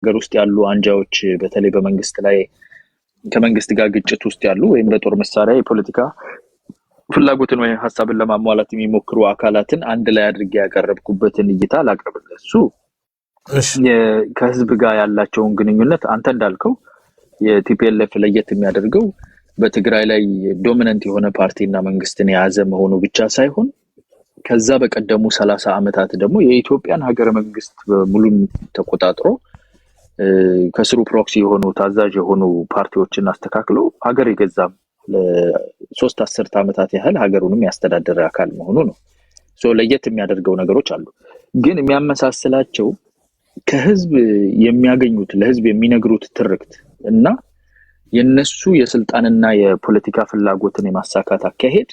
ሀገር ውስጥ ያሉ አንጃዎች በተለይ በመንግስት ላይ ከመንግስት ጋር ግጭት ውስጥ ያሉ ወይም በጦር መሳሪያ የፖለቲካ ፍላጎትን ወይ ሐሳብን ለማሟላት የሚሞክሩ አካላትን አንድ ላይ አድርጌ ያቀረብኩበትን እይታ ላቀርብልህ። ከህዝብ ጋር ያላቸውን ግንኙነት አንተ እንዳልከው የቲፒኤልኤፍ ለየት የሚያደርገው በትግራይ ላይ ዶሚናንት የሆነ ፓርቲና መንግስትን የያዘ መሆኑ ብቻ ሳይሆን ከዛ በቀደሙ 30 ዓመታት ደግሞ የኢትዮጵያን ሀገረ መንግስት ሙሉ ተቆጣጥሮ ከስሩ ፕሮክሲ የሆኑ ታዛዥ የሆኑ ፓርቲዎችን አስተካክሎ ሀገር የገዛም ለሶስት አስርት ዓመታት ያህል ሀገሩንም ያስተዳደረ አካል መሆኑ ነው። ለየት የሚያደርገው ነገሮች አሉ። ግን የሚያመሳስላቸው ከህዝብ የሚያገኙት ለህዝብ የሚነግሩት ትርክት እና የነሱ የስልጣንና የፖለቲካ ፍላጎትን የማሳካት አካሄድ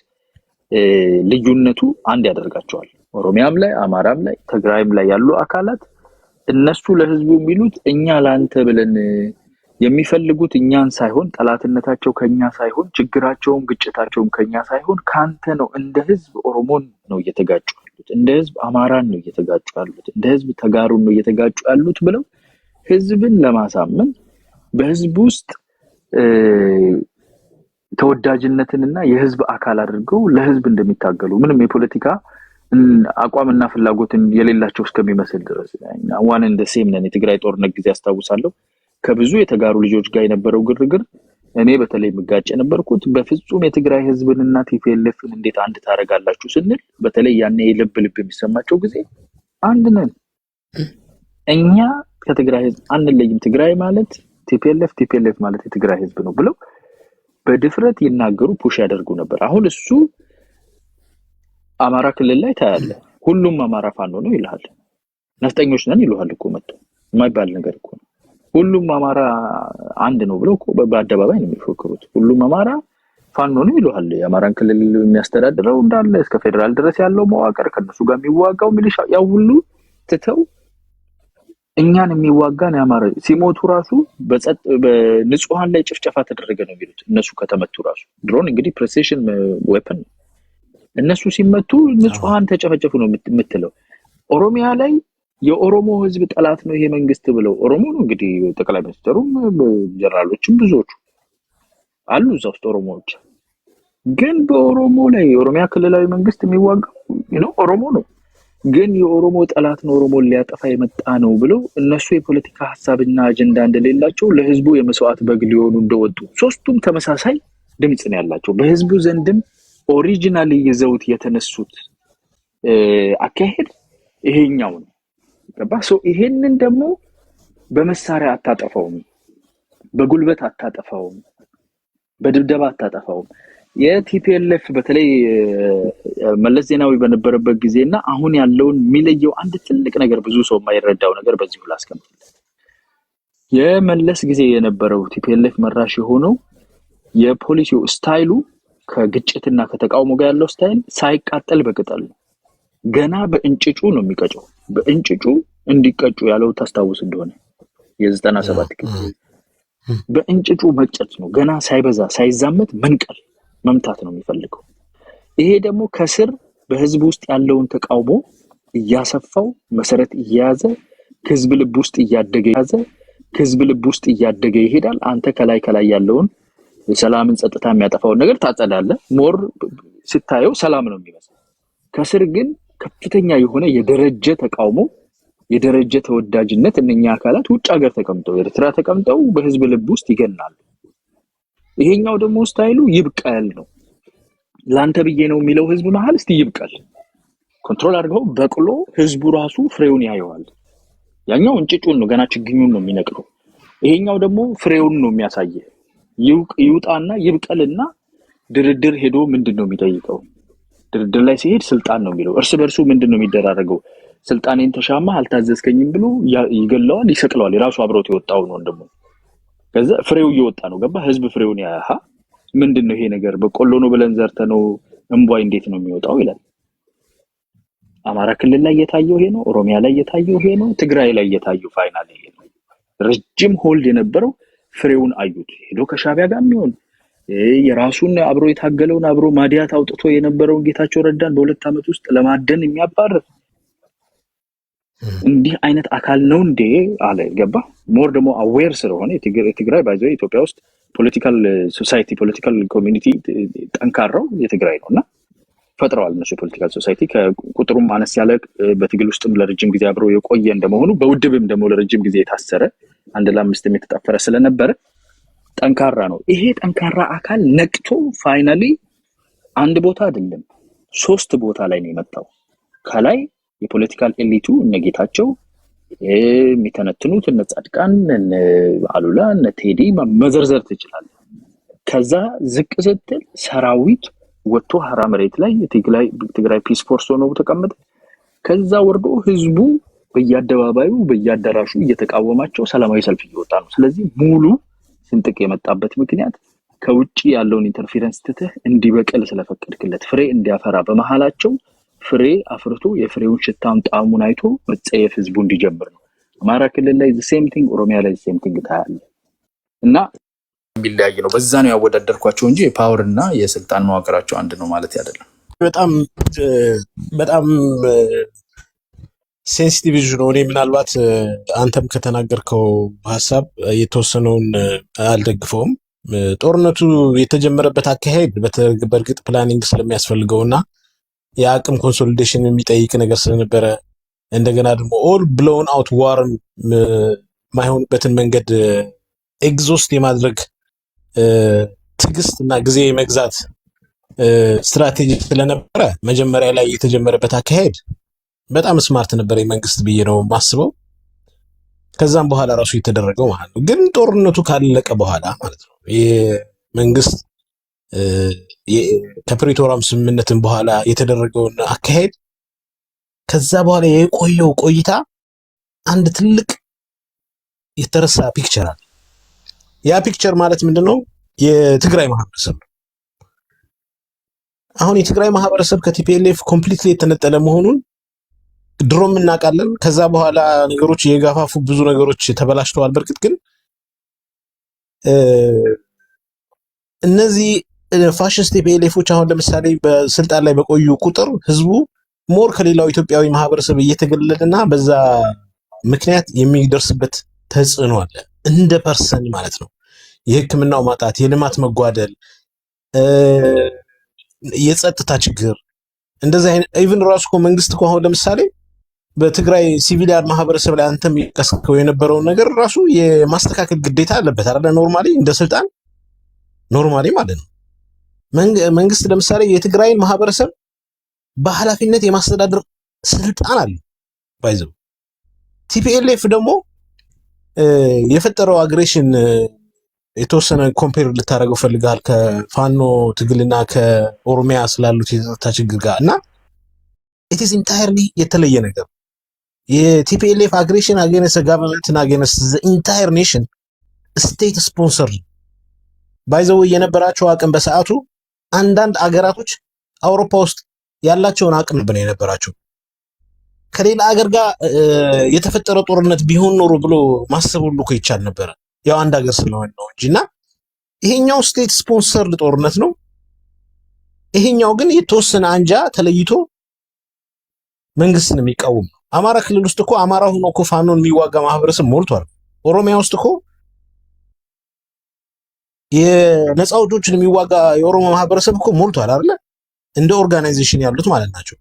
ልዩነቱ አንድ ያደርጋቸዋል። ኦሮሚያም ላይ አማራም ላይ ትግራይም ላይ ያሉ አካላት እነሱ ለህዝቡ የሚሉት እኛ ላንተ ብለን የሚፈልጉት እኛን ሳይሆን ጠላትነታቸው ከኛ ሳይሆን ችግራቸውም ግጭታቸውም ከኛ ሳይሆን ካንተ ነው። እንደ ህዝብ ኦሮሞን ነው እየተጋጩ ያሉት፣ እንደ ህዝብ አማራን ነው እየተጋጩ ያሉት፣ እንደ ህዝብ ተጋሩን ነው እየተጋጩ ያሉት ብለው ህዝብን ለማሳመን በህዝብ ውስጥ ተወዳጅነትና የህዝብ አካል አድርገው ለህዝብ እንደሚታገሉ ምንም የፖለቲካ አቋምና ፍላጎትን የሌላቸው እስከሚመስል ድረስ ዋን እንደ ሴም ነን። የትግራይ ጦርነት ጊዜ አስታውሳለሁ ከብዙ የተጋሩ ልጆች ጋር የነበረው ግርግር እኔ በተለይ መጋጭ ነበርኩት። በፍጹም የትግራይ ህዝብንና ቲፒኤልኤፍን እንዴት አንድ ታረጋላችሁ ስንል በተለይ ያኔ ልብ የሚሰማቸው ጊዜ አንድ ነን እኛ ከትግራይ ህዝብ አንለይም፣ ትግራይ ማለት ቲፒኤልኤፍ ማለት የትግራይ ህዝብ ነው ብለው በድፍረት ይናገሩ ፑሽ ያደርጉ ነበር። አሁን እሱ አማራ ክልል ላይ ታያለ ሁሉም አማራ ፋኖ ነው ይላል። ነፍጠኞች ነን ይሉሃል እኮ መጥቶ የማይባል ነገር እኮ ነው። ሁሉም አማራ አንድ ነው ብለው እኮ በአደባባይ ነው የሚፎክሩት። ሁሉም አማራ ፋኖ ነው ይሉሃል። የአማራን ክልል የሚያስተዳድረው እንዳለ እስከ ፌደራል ድረስ ያለው መዋቅር ከነሱ ጋር የሚዋጋው ሚሊሻ ያው ሁሉ ትተው እኛን የሚዋጋን ያማረ ሲሞቱ ራሱ በንጹሃን ላይ ጭፍጨፋ ተደረገ ነው የሚሉት እነሱ ከተመቱ ራሱ ድሮን እንግዲህ ፕሬሲሽን ዌፐን እነሱ ሲመቱ ንጹሃን ተጨፈጨፉ ነው የምትለው። ኦሮሚያ ላይ የኦሮሞ ህዝብ ጠላት ነው ይሄ መንግስት ብለው ኦሮሞ ነው እንግዲህ ጠቅላይ ሚኒስትሩም ጀነራሎችም ብዙዎቹ አሉ እዛ ውስጥ ኦሮሞዎች። ግን በኦሮሞ ላይ የኦሮሚያ ክልላዊ መንግስት የሚዋጋው ኦሮሞ ነው። ግን የኦሮሞ ጠላት ነው ኦሮሞ ሊያጠፋ የመጣ ነው ብለው እነሱ የፖለቲካ ሐሳብና አጀንዳ እንደሌላቸው ለህዝቡ የመስዋዕት በግ ሊሆኑ እንደወጡ ሶስቱም ተመሳሳይ ድምጽ ነው ያላቸው። በህዝቡ ዘንድም ኦሪጂናሊ ይዘውት የተነሱት አካሄድ ይሄኛው ነው። ገባህ? ይሄንን ደግሞ በመሳሪያ አታጠፋውም፣ በጉልበት አታጠፋውም፣ በድብደባ አታጠፋውም። የቲፒኤልኤፍ በተለይ መለስ ዜናዊ በነበረበት ጊዜና አሁን ያለውን የሚለየው አንድ ትልቅ ነገር ብዙ ሰው የማይረዳው ነገር በዚህ ሁሉ አስቀምጥልኝ። የመለስ ጊዜ የነበረው ቲፒኤልኤፍ መራሽ የሆነው የፖሊሲው ስታይሉ ከግጭትና ከተቃውሞ ጋር ያለው ስታይል ሳይቃጠል በቅጠል ነው። ገና በእንጭጩ ነው የሚቀጨው። በእንጭጩ እንዲቀጩ ያለው ታስታውስ እንደሆነ የ97 ጊዜ በእንጭጩ መቅጨት ነው። ገና ሳይበዛ ሳይዛመት መንቀል መምታት ነው የሚፈልገው። ይሄ ደግሞ ከስር በህዝብ ውስጥ ያለውን ተቃውሞ እያሰፋው መሰረት እየያዘ ህዝብ ልብ ውስጥ እያደገ ይሄዳል። አንተ ከላይ ያለውን ሰላምን ጸጥታ የሚያጠፋውን ነገር ታጸዳለህ። ሞር ስታየው ሰላም ነው የሚመስለው። ከስር ግን ከፍተኛ የሆነ የደረጀ ተቃውሞ የደረጀ ተወዳጅነት እነኛ አካላት ውጭ ሀገር ተቀምጠው ኤርትራ ተቀምጠው በህዝብ ልብ ውስጥ ይገናሉ። ይሄኛው ደግሞ ስታይሉ ይብቀል ነው። ላንተ ብዬ ነው የሚለው ህዝብ መሃል እስቲ ይብቀል ኮንትሮል አድርገው በቅሎ ህዝቡ ራሱ ፍሬውን ያየዋል። ያኛው እንጭጩን ነው ገና ችግኙን ነው የሚነቅለው። ይሄኛው ደግሞ ፍሬውን ነው የሚያሳየው። ይውጣና ይብቀልና ድርድር ሄዶ ምንድነው የሚጠይቀው? ድርድር ላይ ሲሄድ ስልጣን ነው የሚለው። እርስ በርሱ ምንድነው የሚደራረገው? ስልጣኔን ተሻማ አልታዘዝከኝም ብሎ ይገለዋል፣ ይሰቅለዋል። የራሱ አብሮት የወጣው ነው እንደሞ ከዛ ፍሬው እየወጣ ነው። ገባ? ህዝብ ፍሬውን ያያሃ ምንድነው ይሄ ነገር? በቆሎ ነው ብለን ዘርተነው እንቧይ እንዴት ነው የሚወጣው ይላል። አማራ ክልል ላይ የታየው ይሄ ነው። ኦሮሚያ ላይ የታየው ይሄ ነው። ትግራይ ላይ የታየው ፋይናል ይሄ ነው። ረጅም ሆልድ የነበረው ፍሬውን አዩት። ሄዶ ከሻቢያ ጋር የሚሆን የራሱን አብሮ የታገለውን አብሮ ማዲያት አውጥቶ የነበረውን ጌታቸው ረዳን በ2 ዓመት ውስጥ ለማደን የሚያባርር እንዲህ አይነት አካል ነው እንዴ አለ። ገባ ሞር ደግሞ አዌር ስለሆነ የትግራይ ባይዞ ኢትዮጵያ ውስጥ ፖለቲካል ሶሳይቲ ፖለቲካል ኮሚኒቲ ጠንካራው የትግራይ ነው እና ፈጥረዋል እነሱ የፖለቲካል ሶሳይቲ ከቁጥሩም አነስ ያለ በትግል ውስጥም ለረጅም ጊዜ አብሮ የቆየ እንደመሆኑ በውድብም ደግሞ ለረጅም ጊዜ የታሰረ አንድ ለአምስትም የተጣፈረ ስለነበረ ጠንካራ ነው። ይሄ ጠንካራ አካል ነቅቶ ፋይናሊ አንድ ቦታ አይደለም 3 ቦታ ላይ ነው የመጣው። ከላይ የፖለቲካል ኤሊቱ እነጌታቸው የሚተነትኑት እነ ጻድቃን እነ አሉላ እነ ቴዲ መዘርዘር ትችላለህ። ከዛ ዝቅ ስትል ሰራዊት ወጥቶ ሀራ መሬት ላይ ትግራይ ፒስ ፎርስ ሆኖ ተቀመጠ። ከዛ ወርዶ ህዝቡ በየአደባባዩ በየአዳራሹ እየተቃወማቸው ሰላማዊ ሰልፍ እየወጣ ነው። ስለዚህ ሙሉ ስንጥቅ የመጣበት ምክንያት ከውጪ ያለውን ኢንተርፌረንስ ትተህ እንዲበቅል ስለፈቀድክለት ፍሬ እንዲያፈራ በመሃላቸው ፍሬ አፍርቶ የፍሬውን ሽታውን ጣዕሙን አይቶ መጸየፍ ህዝቡ እንዲጀምር ነው። አማራ ክልል ላይ ሴም ቲንግ፣ ኦሮሚያ ላይ ሴም ቲንግ ታያለህ እና የሚለያይ ነው። በዛ ነው ያወዳደርኳቸው እንጂ የፓወር እና የስልጣን መዋቅራቸው አንድ ነው ማለት አይደለም። በጣም በጣም ሴንሲቲቭ ነው። እኔ ምናልባት አንተም ከተናገርከው ሀሳብ የተወሰነውን አልደግፈውም። ጦርነቱ የተጀመረበት አካሄድ በእርግጥ ፕላኒንግ ስለሚያስፈልገው እና የአቅም ኮንሶሊዴሽን የሚጠይቅ ነገር ስለነበረ እንደገና ደግሞ ኦል ብሎውን አውት ዋርን ማይሆንበትን መንገድ ኤግዞስት የማድረግ ትዕግስት እና ጊዜ የመግዛት ስትራቴጂ ስለነበረ መጀመሪያ ላይ የተጀመረበት አካሄድ በጣም ስማርት ነበር የመንግስት ብዬ ነው ማስበው። ከዛም በኋላ ራሱ የተደረገው ማለት ነው። ግን ጦርነቱ ካለቀ በኋላ ማለት ነው የመንግስት ከፕሪቶሪያም ስምምነትን በኋላ የተደረገውን አካሄድ ከዛ በኋላ የቆየው ቆይታ አንድ ትልቅ የተረሳ ፒክቸር አለ። ያ ፒክቸር ማለት ምንድነው? የትግራይ ማህበረሰብ ነው። አሁን የትግራይ ማህበረሰብ ከቲፒኤልኤፍ ኮምፕሊትሊ የተነጠለ መሆኑን ድሮም እናውቃለን። ከዛ በኋላ ነገሮች የጋፋፉ ብዙ ነገሮች ተበላሽተዋል። በርግጥ ግን እነዚህ ፋሽስት ቲፒኤልኤፎች አሁን ለምሳሌ በስልጣን ላይ በቆዩ ቁጥር ህዝቡ ሞር ከሌላው ኢትዮጵያዊ ማህበረሰብ እየተገለለና በዛ ምክንያት የሚደርስበት ተጽዕኖ አለ እንደ ፐርሰን ማለት ነው። የሕክምናው ማጣት፣ የልማት መጓደል፣ የጸጥታ ችግር እንደዚህ አይነት ኢቭን ራሱ እኮ መንግስት እኮ አሁን ለምሳሌ በትግራይ ሲቪሊያን ማህበረሰብ ላይ አንተም የሚቀስቀው የነበረውን ነገር ራሱ የማስተካከል ግዴታ አለበት አይደል? ኖርማሊ እንደ ስልጣን ኖርማሊ ማለት ነው። መንግስት ለምሳሌ የትግራይን ማህበረሰብ በኃላፊነት የማስተዳደር ስልጣን አለ ባይዘው። ቲፒኤልኤፍ ደግሞ የፈጠረው አግሬሽን የተወሰነ ኮምፔር ልታደርገው ፈልጋል ከፋኖ ትግልና ከኦሮሚያ ስላሉት የጸጥታ ችግር ጋር እና ኢት ኢዝ ኢንታየርሊ የተለየ ነገር። የቲፒኤልኤፍ አግሬሽን አጌንስት ጋቨርንመንት እና አጌንስት ዘ ኢንታየር ኔሽን ስቴት ስፖንሰር ባይዘው የነበራቸው አቅም በሰዓቱ አንዳንድ አገራቶች አውሮፓ ውስጥ ያላቸውን አቅም ነበር የነበራቸው። ከሌላ አገር ጋር የተፈጠረ ጦርነት ቢሆን ኖሮ ብሎ ማሰብ ሁሉ እኮ ይቻል ነበረ፣ ያው አንድ ሀገር ስለሆነ ነው እንጂ። እና ይሄኛው ስቴት ስፖንሰርድ ጦርነት ነው። ይሄኛው ግን የተወሰነ አንጃ ተለይቶ መንግስትን የሚቃወም ነው። አማራ ክልል ውስጥ እኮ አማራ ሆኖ እኮ ፋኖን የሚዋጋ ማህበረሰብ ሞልቷል። ኦሮሚያ ውስጥ እኮ የነፃ አውጪዎችን የሚዋጋ የኦሮሞ ማህበረሰብ እኮ ሞልቷል አይደለ? እንደ ኦርጋናይዜሽን ያሉት ማለት ናቸው።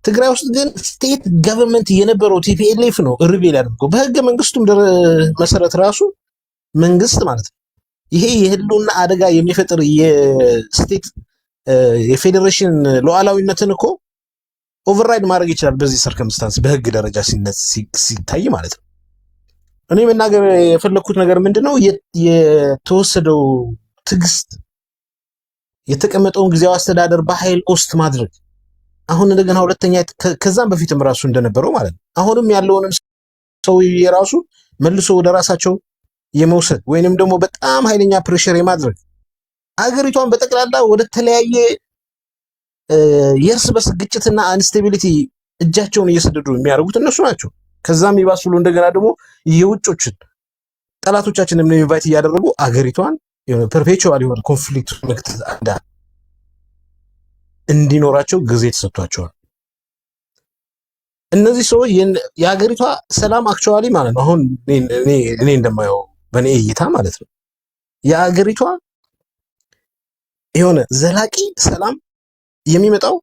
ትግራይ ውስጥ ግን ስቴት ገቨርንመንት የነበረው ቲፒኤልኤፍ ነው ሪቤል ያደርገው በህገ መንግስቱም መሰረት ራሱ መንግስት ማለት ነው። ይሄ የህልውና አደጋ የሚፈጥር የስቴት የፌዴሬሽን ሉዓላዊነትን እኮ ኦቨርራይድ ማድረግ ይችላል በዚህ ሰርከምስታንስ በህግ ደረጃ ሲታይ ማለት ነው። እኔ መናገር የፈለኩት ነገር ምንድነው የተወሰደው ትዕግስት የተቀመጠውን ጊዜያዊ አስተዳደር በኃይል ኦስት ማድረግ አሁን እንደገና ሁለተኛ ከዛም በፊትም ራሱ እንደነበረው ማለት ነው። አሁንም ያለውንም ሰው የራሱ መልሶ ወደ ራሳቸው የመውሰድ ወይንም ደግሞ በጣም ኃይለኛ ፕሬሸር የማድረግ አገሪቷን በጠቅላላ ወደ ተለያየ የእርስ በርስ ግጭትና አንስቴቢሊቲ እጃቸውን እየሰደዱ የሚያደርጉት እነሱ ናቸው። ከዛም ይባስ ብሎ እንደገና ደግሞ የውጮችን ጠላቶቻችንን ኢንቫይት እያደረጉ አገሪቷን ፐርፔቹዋል የሆነ ኮንፍሊክት መክተት እንዲኖራቸው ጊዜ ተሰጥቷቸዋል። እነዚህ ሰዎች የሀገሪቷ ሰላም አክቹዋሊ ማለት ነው አሁን እኔ እንደማየው በእኔ እይታ ማለት ነው የሀገሪቷ የሆነ ዘላቂ ሰላም የሚመጣው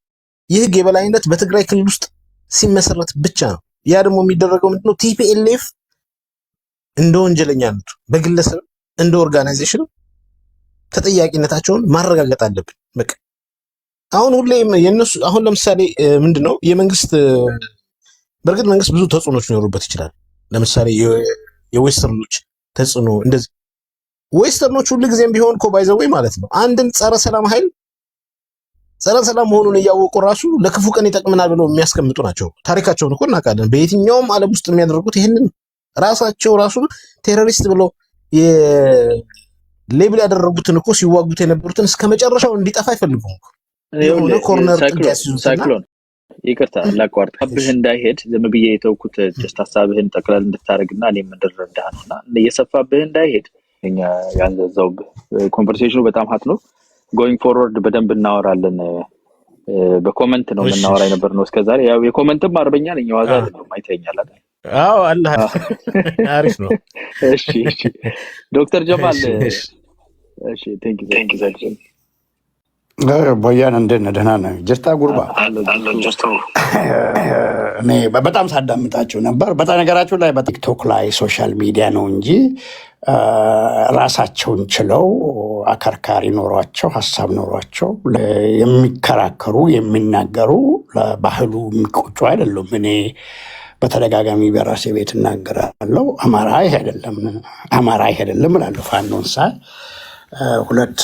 የህግ የበላይነት በትግራይ ክልል ውስጥ ሲመሰረት ብቻ ነው። ያ ደግሞ የሚደረገው ምንድነው? ቲፒኤልኤፍ እንደ ወንጀለኛነቱ በግለሰብ እንደ ኦርጋናይዜሽን ተጠያቂነታቸውን ማረጋገጥ አለብን። በቃ አሁን ሁሌም የነሱ አሁን ለምሳሌ ምንድነው የመንግስት በእርግጥ መንግስት ብዙ ተጽዕኖች ሊኖሩበት ይችላል። ለምሳሌ የዌስተርኖች ተጽዕኖ እንደዚህ ዌስተርኖች ሁሉ ጊዜም ቢሆን እኮ ባይዘወይ ማለት ነው አንድን ጸረ ሰላም ኃይል ጸረ ሰላም መሆኑን እያወቁ ራሱ ለክፉ ቀን ይጠቅመናል ብለው የሚያስቀምጡ ናቸው። ታሪካቸውን እኮ እናውቃለን። በየትኛውም ዓለም ውስጥ የሚያደርጉት ይህንን ራሳቸው ራሱ ቴሮሪስት ብለው ሌብል ያደረጉትን እኮ ሲዋጉት የነበሩትን እስከ መጨረሻው እንዲጠፋ አይፈልጉም እኮ የሆነ ኮርነር ጥግ ያስይዙትና ይቅርታ ላቋርጥ አብህ እንዳይሄድ ዝም ብዬ የተውኩት ጀስት ሐሳብህን ጠቅላላ እንድታረግና እኔም እንድረዳህ ነውና እየሰፋብህ እንዳይሄድ እኛ ያንዘዛው ኮንቨርሴሽኑ በጣም ሀት ነው። ጎይንግ ፎርወርድ በደንብ እናወራለን። በኮሜንት ነው የምናወራ የነበርነው እስከዛሬ። ያው የኮሜንትም አርበኛ ነኝ ዋጋ አይደለም አይተኛል አይደል? አዎ አላህ አሪፍ ነው። እሺ ዶክተር ጀማል እሺ ቴንክ ዩ ቦያን እንደነ ደህና ነው። ጀስታ ጉርባ እኔ በጣም ሳዳምጣቸው ነበር። በነገራችሁ ላይ በቲክቶክ ላይ ሶሻል ሚዲያ ነው እንጂ ራሳቸውን ችለው አከርካሪ ኖሯቸው ሀሳብ ኖሯቸው የሚከራከሩ የሚናገሩ ለባህሉ የሚቆጩ አይደሉም። እኔ በተደጋጋሚ በራሴ ቤት እናገራለሁ። አማራ ይሄ አይደለም እላለሁ። ፋኖን ሳይ ሁለት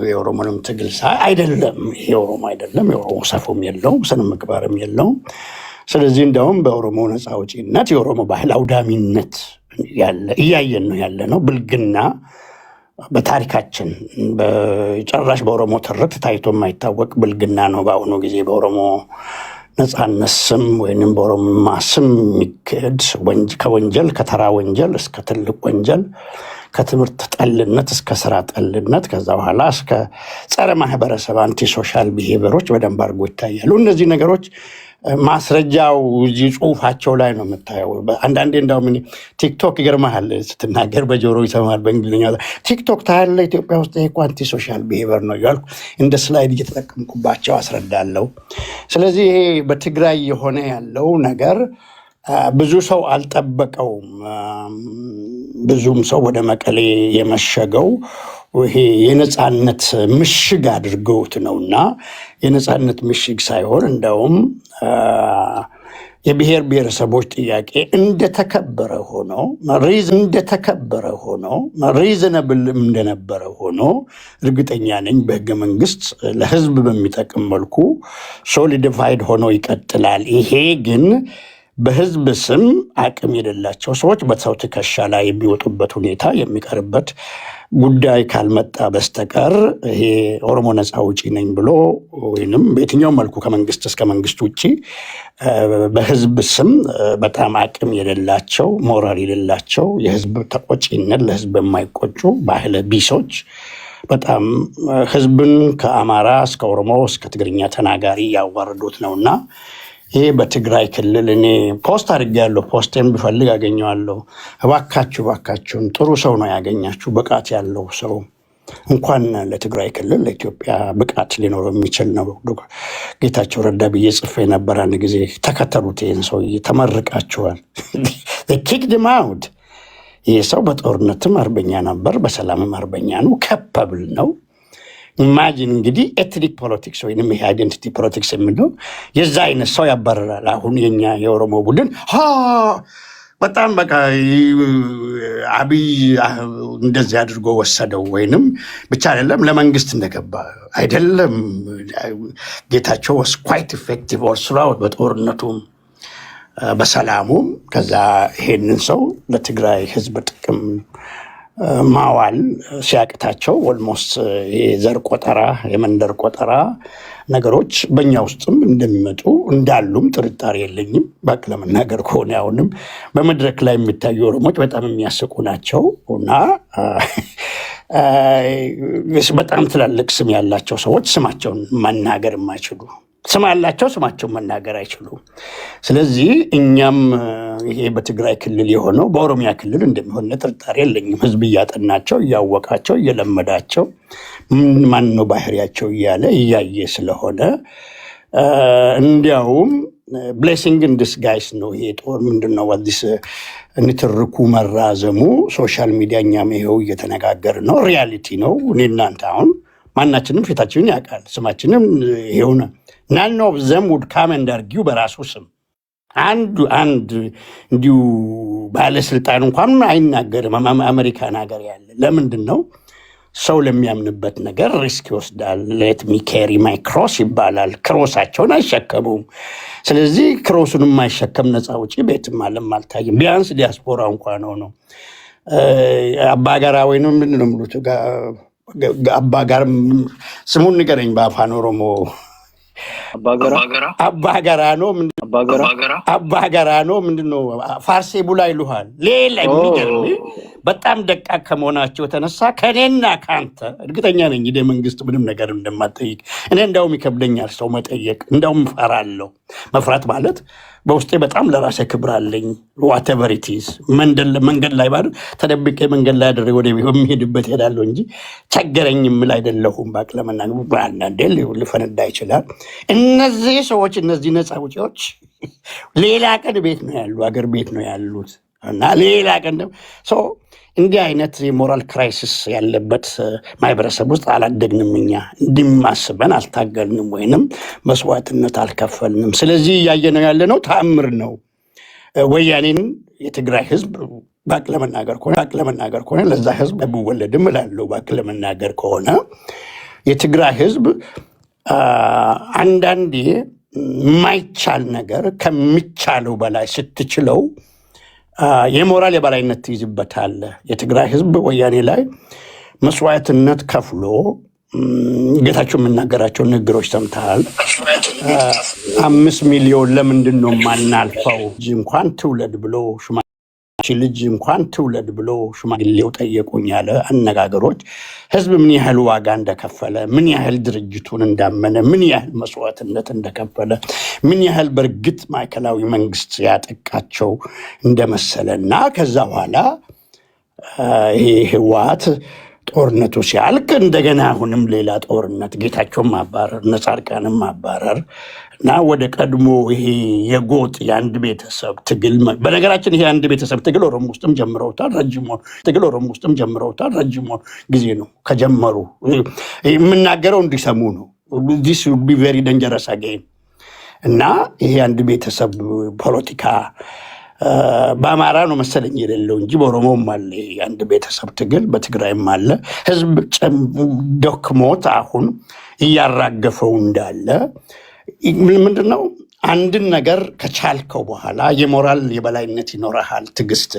የኦሮሞንም ትግል ሳይ አይደለም ይሄ ኦሮሞ አይደለም፣ የኦሮሞ ሰፎም የለውም፣ ስነ ምግባርም የለውም። ስለዚህ እንደውም በኦሮሞ ነፃ አውጪነት የኦሮሞ ባህል አውዳሚነት እያየን ነው ያለ ነው። ብልግና በታሪካችን በጭራሽ በኦሮሞ ትርክት ታይቶ የማይታወቅ ብልግና ነው በአሁኑ ጊዜ በኦሮሞ ነፃነት ስም ወይንም በኦሮሞማ ስም የሚካሄድ ከወንጀል ከተራ ወንጀል እስከ ትልቅ ወንጀል ከትምህርት ጠልነት እስከ ስራ ጠልነት ከዛ በኋላ እስከ ጸረ ማህበረሰብ አንቲ ሶሻል ቢሄቪየሮች በደንብ አድርጎ ይታያሉ። እነዚህ ነገሮች ማስረጃው እዚህ ጽሁፋቸው ላይ ነው የምታየው። አንዳንዴ እንዳውም ቲክቶክ ይገርምሃል ስትናገር በጆሮ ይሰማል በእንግሊዝኛ ቲክቶክ ታያለህ ኢትዮጵያ ውስጥ ይሄ አንቲ ሶሻል ቢሄቪየር ነው እያልኩ እንደ ስላይድ እየተጠቀምኩባቸው አስረዳለሁ። ስለዚህ ይሄ በትግራይ የሆነ ያለው ነገር ብዙ ሰው አልጠበቀውም። ብዙም ሰው ወደ መቀሌ የመሸገው ይሄ የነፃነት ምሽግ አድርገውት ነውና የነፃነት ምሽግ ሳይሆን እንደውም የብሔር ብሔረሰቦች ጥያቄ እንደተከበረ ሆኖ ሪዝነብል እንደነበረ ሆኖ እርግጠኛ ነኝ በህገ መንግስት ለህዝብ በሚጠቅም መልኩ ሶሊዲፋይድ ሆኖ ይቀጥላል። ይሄ ግን በህዝብ ስም አቅም የሌላቸው ሰዎች በሰው ትከሻ ላይ የሚወጡበት ሁኔታ የሚቀርበት ጉዳይ ካልመጣ በስተቀር ይሄ ኦሮሞ ነፃ አውጪ ነኝ ብሎ ወይንም በየትኛው መልኩ ከመንግስት እስከ መንግስት ውጭ በህዝብ ስም በጣም አቅም የሌላቸው ሞራል የሌላቸው የህዝብ ተቆጪነት ለህዝብ የማይቆጩ ባህለ ቢሶች በጣም ህዝብን ከአማራ እስከ ኦሮሞ እስከ ትግርኛ ተናጋሪ ያዋርዱት ነውና ይሄ በትግራይ ክልል እኔ ፖስት አድርጌያለሁ። ፖስቴን ብፈልግ አገኘዋለሁ። እባካችሁን ጥሩ ሰው ነው ያገኛችሁ፣ ብቃት ያለው ሰው እንኳን ለትግራይ ክልል ለኢትዮጵያ ብቃት ሊኖረው የሚችል ነው። ጌታቸው ረዳ ብዬ ጽፌ ነበር አንድ ጊዜ። ተከተሉት፣ ይህን ሰውዬ ተመርቃችኋል። ኪክ ድም አውት። ይህ ሰው በጦርነትም አርበኛ ነበር፣ በሰላምም አርበኛ ነው፣ ከፐብል ነው። ኢማጂን እንግዲህ ኤትኒክ ፖለቲክስ ወይም ይሄ አይደንቲቲ ፖለቲክስ የምንለው የዛ አይነት ሰው ያባረራል። አሁን የኛ የኦሮሞ ቡድን በጣም በቃ አብይ እንደዚህ አድርጎ ወሰደው ወይንም ብቻ አይደለም ለመንግስት እንደገባ አይደለም። ጌታቸው was quite effective also በጦርነቱም በሰላሙም። ከዛ ይሄንን ሰው ለትግራይ ህዝብ ጥቅም ማዋል ሲያቅታቸው ኦልሞስት የዘር ቆጠራ የመንደር ቆጠራ ነገሮች በእኛ ውስጥም እንደሚመጡ እንዳሉም ጥርጣሬ የለኝም። ባክ ለመናገር ከሆነ አሁንም በመድረክ ላይ የሚታዩ ኦሮሞች በጣም የሚያስቁ ናቸው እና በጣም ትላልቅ ስም ያላቸው ሰዎች ስማቸውን መናገር የማይችሉ ስም አላቸው፣ ስማቸው መናገር አይችሉም። ስለዚህ እኛም ይሄ በትግራይ ክልል የሆነው በኦሮሚያ ክልል እንደሚሆን ጥርጣሬ የለኝም። ህዝብ እያጠናቸው እያወቃቸው እየለመዳቸው ማን ነው ባህሪያቸው እያለ እያየ ስለሆነ እንዲያውም ብሌሲንግ ኢን ዲስጋይስ ነው ይሄ ጦር ምንድነው አዲስ ንትርኩ መራዘሙ ሶሻል ሚዲያ እኛም ይሄው እየተነጋገር ነው። ሪያሊቲ ነው። እኔ እናንተ አሁን ማናችንም ፊታችንን ያውቃል፣ ስማችንም ይሄው ነው። ናን ኦፍ ዘም ውድ ካም ኤንድ አርጊው በራሱ ስም አንድ እንዲሁ ባለስልጣን እንኳን አይናገርም። አሜሪካን ሀገር ያለ ለምንድን ነው ሰው ለሚያምንበት ነገር ሪስክ ይወስዳል። ሌት ሚ ካሪ ማይ ክሮስ ይባላል። ክሮሳቸውን አይሸከሙም። ስለዚህ ክሮሱን የማይሸከም ነፃ ውጪ ቤትም አለም አልታይም። ቢያንስ ዲያስፖራ እንኳን ነው አባጋራ ወይንም ምንድን ነው የሚሉት አባጋር ስሙን ንገረኝ በአፋን ኦሮሞ። አባጋራ ነው ምንድነው ፋርሴ ቡላ ይሉሃል። ሌላ የሚገርም በጣም ደቃቅ ከመሆናቸው የተነሳ ከኔና ከአንተ እርግጠኛ ነኝ እንግዲህ መንግስት ምንም ነገር እንደማጠይቅ እኔ እንዳውም ይከብደኛል ሰው መጠየቅ፣ እንዳውም እፈራለሁ። መፍራት ማለት በውስጤ በጣም ለራሴ ክብር አለኝ። ዋቴቨር ኢት ኢዝ መንገድ ላይ ባል ተደብቄ መንገድ ላይ አድሬ ወደ የሚሄድበት ሄዳለሁ እንጂ ቸገረኝ የምል አይደለሁም። ባቅለመና አንዳንዴ ሊፈነዳ ይችላል። እነዚህ ሰዎች እነዚህ ነፃ ውጪዎች ሌላ ቀን ቤት ነው ያሉ፣ አገር ቤት ነው ያሉት እና ሌላ ቀን ሰው እንዲህ አይነት የሞራል ክራይሲስ ያለበት ማህበረሰብ ውስጥ አላደግንም። እኛ እንዲማስበን አልታገልንም ወይንም መስዋዕትነት አልከፈልንም። ስለዚህ እያየነው ያለነው ተአምር ነው። ወያኔን የትግራይ ህዝብ ባቅ ለመናገር ከሆነ ለዛ ህዝብ ብወለድም እላለሁ። ባቅ ለመናገር ከሆነ የትግራይ ህዝብ አንዳንዴ የማይቻል ነገር ከሚቻለው በላይ ስትችለው የሞራል የበላይነት ትይዝበታል። የትግራይ ህዝብ ወያኔ ላይ መስዋዕትነት ከፍሎ ጌታቸው የምናገራቸው ንግግሮች ሰምተሃል። 5 ሚሊዮን ለምንድን ነው የማናልፈው? ልጅ እንኳን ትውለድ ብሎ ሽማግሌው ጠየቁኝ ያለ አነጋገሮች ህዝብ ምን ያህል ዋጋ እንደከፈለ፣ ምን ያህል ድርጅቱን እንዳመነ፣ ምን ያህል መስዋዕትነት እንደከፈለ፣ ምን ያህል በእርግጥ ማዕከላዊ መንግስት ያጠቃቸው እንደመሰለ እና ከዛ በኋላ ይሄ ህወሓት ጦርነቱ ሲያልቅ እንደገና አሁንም ሌላ ጦርነት፣ ጌታቸውን ማባረር፣ ጻድቃንን ማባረር እና ወደ ቀድሞ ይሄ የጎጥ የአንድ ቤተሰብ ትግል። በነገራችን ይሄ አንድ ቤተሰብ ትግል ኦሮሞ ውስጥም ጀምረውታል። ረጅም ጊዜ ነው ከጀመሩ። የምናገረው እንዲሰሙ ነው። ዲስ ዊል ቢ ቬሪ ደንጀረስ አጌን እና ይሄ አንድ ቤተሰብ ፖለቲካ በአማራ ነው መሰለኝ የሌለው እንጂ በኦሮሞም አለ የአንድ ቤተሰብ ትግል፣ በትግራይም አለ። ህዝብ ደክሞት አሁን እያራገፈው እንዳለ ምንድነው አንድን ነገር ከቻልከው በኋላ የሞራል የበላይነት ይኖርሃል፣ ትዕግስት።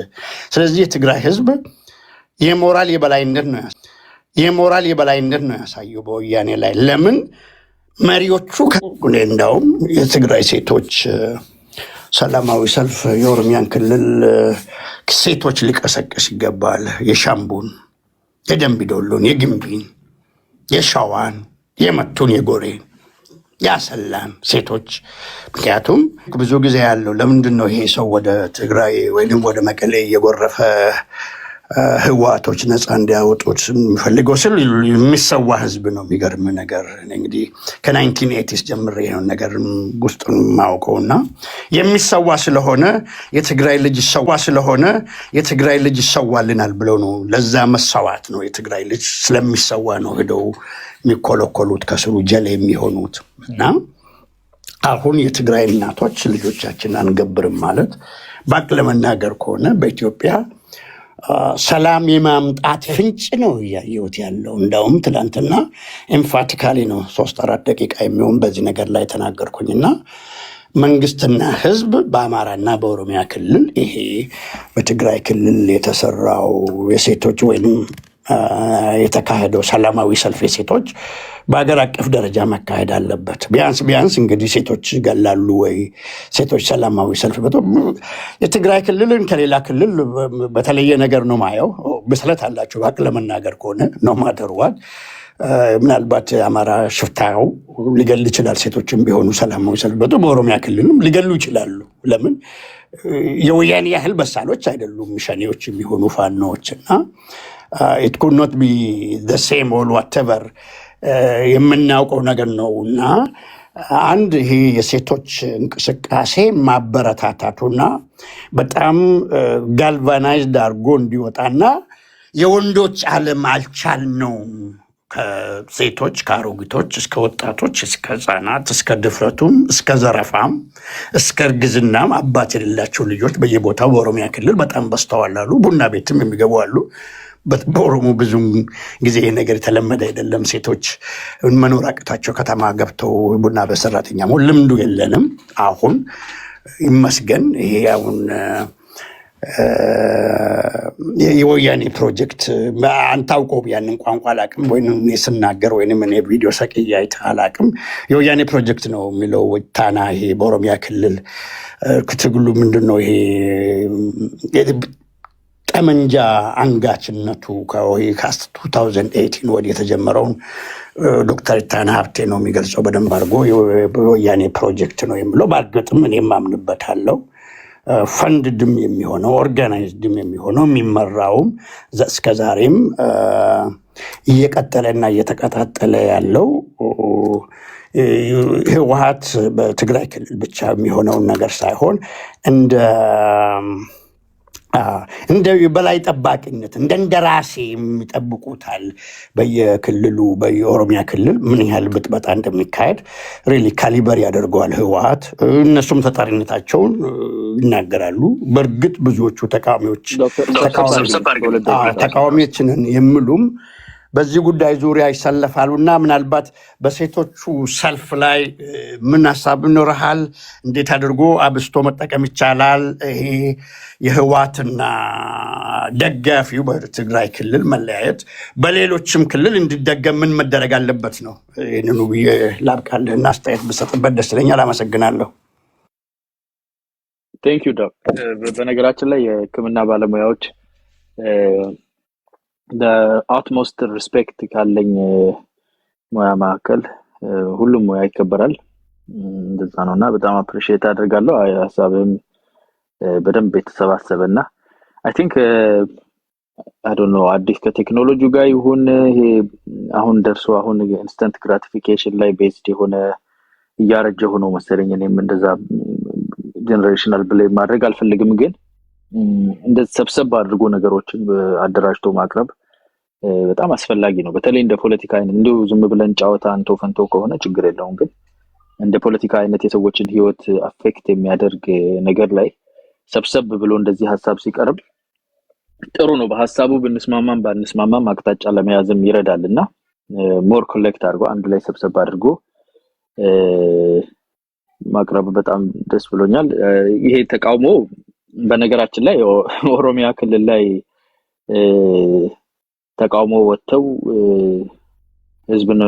ስለዚህ የትግራይ ህዝብ የሞራል የበላይነት ነው ያሳየው በወያኔ ላይ። ለምን መሪዎቹ እንዳውም የትግራይ ሴቶች ሰላማዊ ሰልፍ የኦሮሚያን ክልል ሴቶች ሊቀሰቀስ ይገባል። የሻምቡን፣ የደምቢዶሎን፣ የግንቢን፣ የሸዋን፣ የመቱን፣ የጎሬን፣ ያሰላን ሴቶች። ምክንያቱም ብዙ ጊዜ ያለው ለምንድን ነው ይሄ ሰው ወደ ትግራይ ወይም ወደ መቀሌ እየጎረፈ ህወሓቶች ነፃ እንዲያወጡት የሚፈልገው ስል የሚሰዋ ህዝብ ነው። የሚገርም ነገር እንግዲህ ከ1980s ጀምሬ ነው ነገር ውስጥ ማውቀውና የሚሰዋ ስለሆነ የትግራይ ልጅ ይሰዋልናል ብለው ነው። ለዛ መሰዋት ነው። የትግራይ ልጅ ስለሚሰዋ ነው ሄደው የሚኮለኮሉት ከስሩ ጀሌ የሚሆኑት። እና አሁን የትግራይ እናቶች ልጆቻችን አንገብርም ማለት ባቅ ለመናገር ከሆነ በኢትዮጵያ ሰላም የማምጣት ፍንጭ ነው እያየሁት ያለው። እንዳውም ትላንትና ኤምፋቲካሊ ነው 3-4 ደቂቃ የሚሆን በዚህ ነገር ላይ ተናገርኩኝና መንግስትና ህዝብ በአማራና በኦሮሚያ ክልል ይሄ በትግራይ ክልል የተሰራው የሴቶች ወይም የተካሄደው ሰላማዊ ሰልፍ የሴቶች በሀገር አቀፍ ደረጃ መካሄድ አለበት። ቢያንስ እንግዲህ ሴቶች ገላሉ ወይ ሴቶች ሰላማዊ ሰልፍ የትግራይ ክልልን ከሌላ ክልል በተለየ ነገር ነው ማየው። ብስለት አላቸው ባቅ ለመናገር ከሆነ ነው ማደርዋል ምናልባት አማራ ሽፍታው ሊገል ይችላል። ሴቶችም ቢሆኑ ሰላማዊ ሰልፍ በኦሮሚያ ክልልም ሊገሉ ይችላሉ። ለምን የወያኔ ያህል በሳሎች አይደሉም ሸኔዎች የሚሆኑ ፋኖዎች እና ኢት ኩድ ኖት ቢ ዘ ሴም ኦል ዋትኤቨር የምናውቀው ነገር ነው እና አንድ ይሄ የሴቶች እንቅስቃሴ ማበረታታቱና በጣም ጋልቫናይዝድ አድርጎ እንዲወጣና የወንዶች ዓለም አልቻልነውም ከሴቶች ከአሮጊቶች እስከ ወጣቶች እስከ ህፃናት እስከ ድፍረቱም እስከ ዘረፋም እስከ እርግዝናም አባት የሌላቸው ልጆች በየቦታው በኦሮሚያ ክልል በጣም በስተዋል አሉ። ቡና ቤትም የሚገቡ አሉ። በኦሮሞ ብዙም ጊዜ ይሄ ነገር የተለመደ አይደለም። ሴቶች መኖር አቅታቸው ከተማ ገብተው ቡና በሰራተኛ መሆን ልምዱ የለንም። አሁን ይመስገን ይሄ አሁን የወያኔ ፕሮጀክት አንታውቀው ያንን ቋንቋ አላቅም ወይም እኔ ስናገር ወይም እኔ ቪዲዮ ሰቅዬ አይተህ አላቅም። የወያኔ ፕሮጀክት ነው የሚለው ታና ይሄ በኦሮሚያ ክልል ትግሉ ምንድን ነው ይሄ ጠመንጃ አንጋችነቱ ከ2018 ወዲህ የተጀመረውን ዶክተር ታና ሀብቴ ነው የሚገልጸው በደንብ አድርጎ የወያኔ ፕሮጀክት ነው የሚለው። በእርግጥም እኔም አምንበታለሁ። ፈንድድም የሚሆነው ኦርጋናይዝድም የሚሆነው የሚመራውም እስከዛሬም እየቀጠለና እየተቀጣጠለ ያለው ህወሓት በትግራይ ክልል ብቻ የሚሆነውን ነገር ሳይሆን እንደ በላይ ጠባቂነት እንደ እንደራሴ የሚጠብቁታል። በየክልሉ በየኦሮሚያ ክልል ምን ያህል ብጥበጣ እንደሚካሄድ ሪሊ ካሊበር ያደርገዋል ህወሓት። እነሱም ተጠሪነታቸውን ይናገራሉ። በእርግጥ ብዙዎቹ ተቃዋሚዎችንን የሚሉም በዚህ ጉዳይ ዙሪያ ይሰለፋሉና ምናልባት በሴቶቹ ሰልፍ ላይ ምን ሀሳብ ይኖርሃል? እንዴት አድርጎ አብስቶ መጠቀም ይቻላል? ይሄ የህወሓትና ደጋፊው በትግራይ ክልል መለያየት በሌሎችም ክልል እንዲደገም ምን መደረግ አለበት ነው። ይህንኑ ብዬ ላብቃልህና አስተያየት ብሰጥበት ደስ ይለኛል። አመሰግናለሁ። ቴንክ ዩ ዶክ። በነገራችን ላይ የህክምና ባለሙያዎች utmost ሪስፔክት ካለኝ ሙያ መካከል ሁሉም ሙያ ይከበራል። እንደዛ ነውና በጣም አፕሪሺየት አደርጋለሁ። ሀሳብም በደንብ የተሰባሰበና አይ ቲንክ አይ ዶንት ኖ አዲስ ከቴክኖሎጂ ጋር ይሁን ይሄ አሁን ደርሶ አሁን ኢንስታንት ግራቲፊኬሽን ላይ ቤዝድ የሆነ እያረጀ ሆኖ መሰለኝ። እኔም እንደዛ ጀነሬሽናል ብሌም ማድረግ አልፈልግም፣ ግን እንደዚህ ሰብሰብ አድርጎ ነገሮችን አደራጅቶ ማቅረብ በጣም አስፈላጊ ነው። በተለይ እንደ ፖለቲካ አይነት እንደው ዝም ብለን ጫወታ አንቶ ፈንቶ ከሆነ ችግር የለውም፣ ግን እንደ ፖለቲካ አይነት የሰዎችን ህይወት አፌክት የሚያደርግ ነገር ላይ ሰብሰብ ብሎ እንደዚህ ሀሳብ ሲቀርብ ጥሩ ነው። በሀሳቡ ብንስማማም ባንስማማም አቅጣጫ ለመያዝም ይረዳልና ሞር ኮሌክት አድርጎ አንድ ላይ ሰብሰብ አድርጎ ማቅረብ በጣም ደስ ብሎኛል። ይሄ ተቃውሞ በነገራችን ላይ ኦሮሚያ ክልል ላይ ተቃውሞ ወጥተው ህዝብን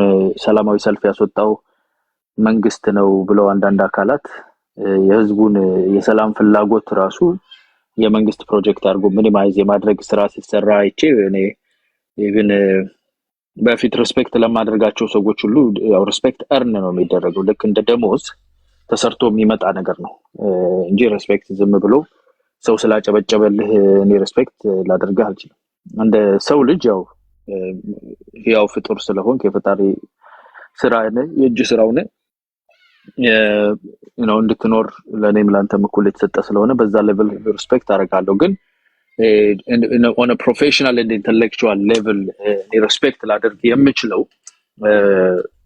ሰላማዊ ሰልፍ ያስወጣው መንግስት ነው ብለው አንዳንድ አካላት የህዝቡን የሰላም ፍላጎት ራሱ የመንግስት ፕሮጀክት አድርጎ ሚኒማይዝ የማድረግ ስራ ሲሰራ አይቼ እኔ ኢቭን በፊት ሪስፔክት ለማድረጋቸው ሰዎች ሁሉ ያው ሪስፔክት እርን ነው የሚደረገው። ልክ እንደ ደሞዝ ተሰርቶ የሚመጣ ነገር ነው እንጂ ሪስፔክት ዝም ብሎ ሰው ስላጨበጨበልህ እኔ ሪስፔክት ላደርግህ አልችልም። እንደ ሰው ልጅ ያው ፍጡር ስለሆን የፈጣሪ ስራ ነው የእጅ ስራው ነው እንድትኖር ለኔም ላንተም እኩል የተሰጠ ስለሆነ በዛ ሌቭል ሪስፔክት አደርጋለሁ። ግን on a professional and intellectual level ሪስፔክት ላደርግ የምችለው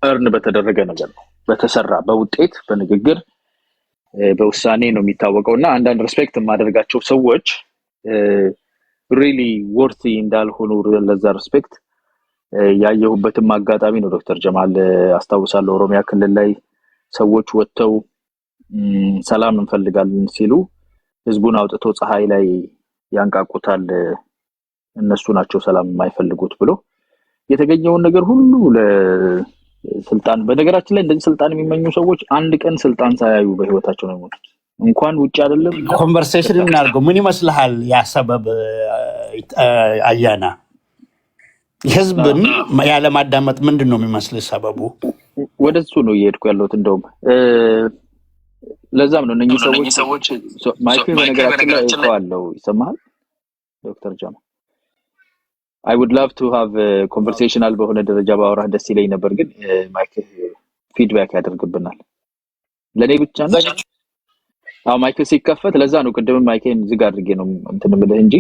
እርን በተደረገ ነገር ነው፣ በተሰራ በውጤት በንግግር በውሳኔ ነው የሚታወቀውና አንዳንድ ሪስፔክት የማደርጋቸው ሰዎች ሪሊ ወርቲ እንዳልሆኑ ለዛ ሪስፔክት ያየሁበትም አጋጣሚ ነው። ዶክተር ጀማል አስታውሳለሁ ኦሮሚያ ክልል ላይ ሰዎች ወጥተው ሰላም እንፈልጋለን ሲሉ ህዝቡን አውጥቶ ፀሐይ ላይ ያንቃቁታል፣ እነሱ ናቸው ሰላም የማይፈልጉት ብሎ የተገኘውን ነገር ሁሉ ለስልጣን። በነገራችን ላይ እንደዚህ ስልጣን የሚመኙ ሰዎች አንድ ቀን ስልጣን ሳያዩ በህይወታቸው ነው የሚሞቱት። እንኳን ውጭ አይደለም ኮንቨርሴሽን እናድርገው። ምን ይመስልሃል ያ ሰበብ አያና? ህዝብን ያለማዳመጥ ምንድን ነው የሚመስል ሰበቡ? ወደሱ ነው እየሄድኩ ያለሁት። እንደውም ለዛም ነው እነኚህ ሰዎች ማይክ በነገራችን ላይ እኮ አለው ይሰማሃል ዶክተር ጀማል I would love to have a conversational በሆነ ደረጃ ባወራህ ደስ ይለኝ ነበር፣ ግን ማይክ ፊድባክ ያደርግብናል። ለኔ ብቻ ነው ማይክ ሲከፈት፣ ለዛ ነው ቅድም ማይክን ዝግ አድርጌ ነው እንትን የምልህ እንጂ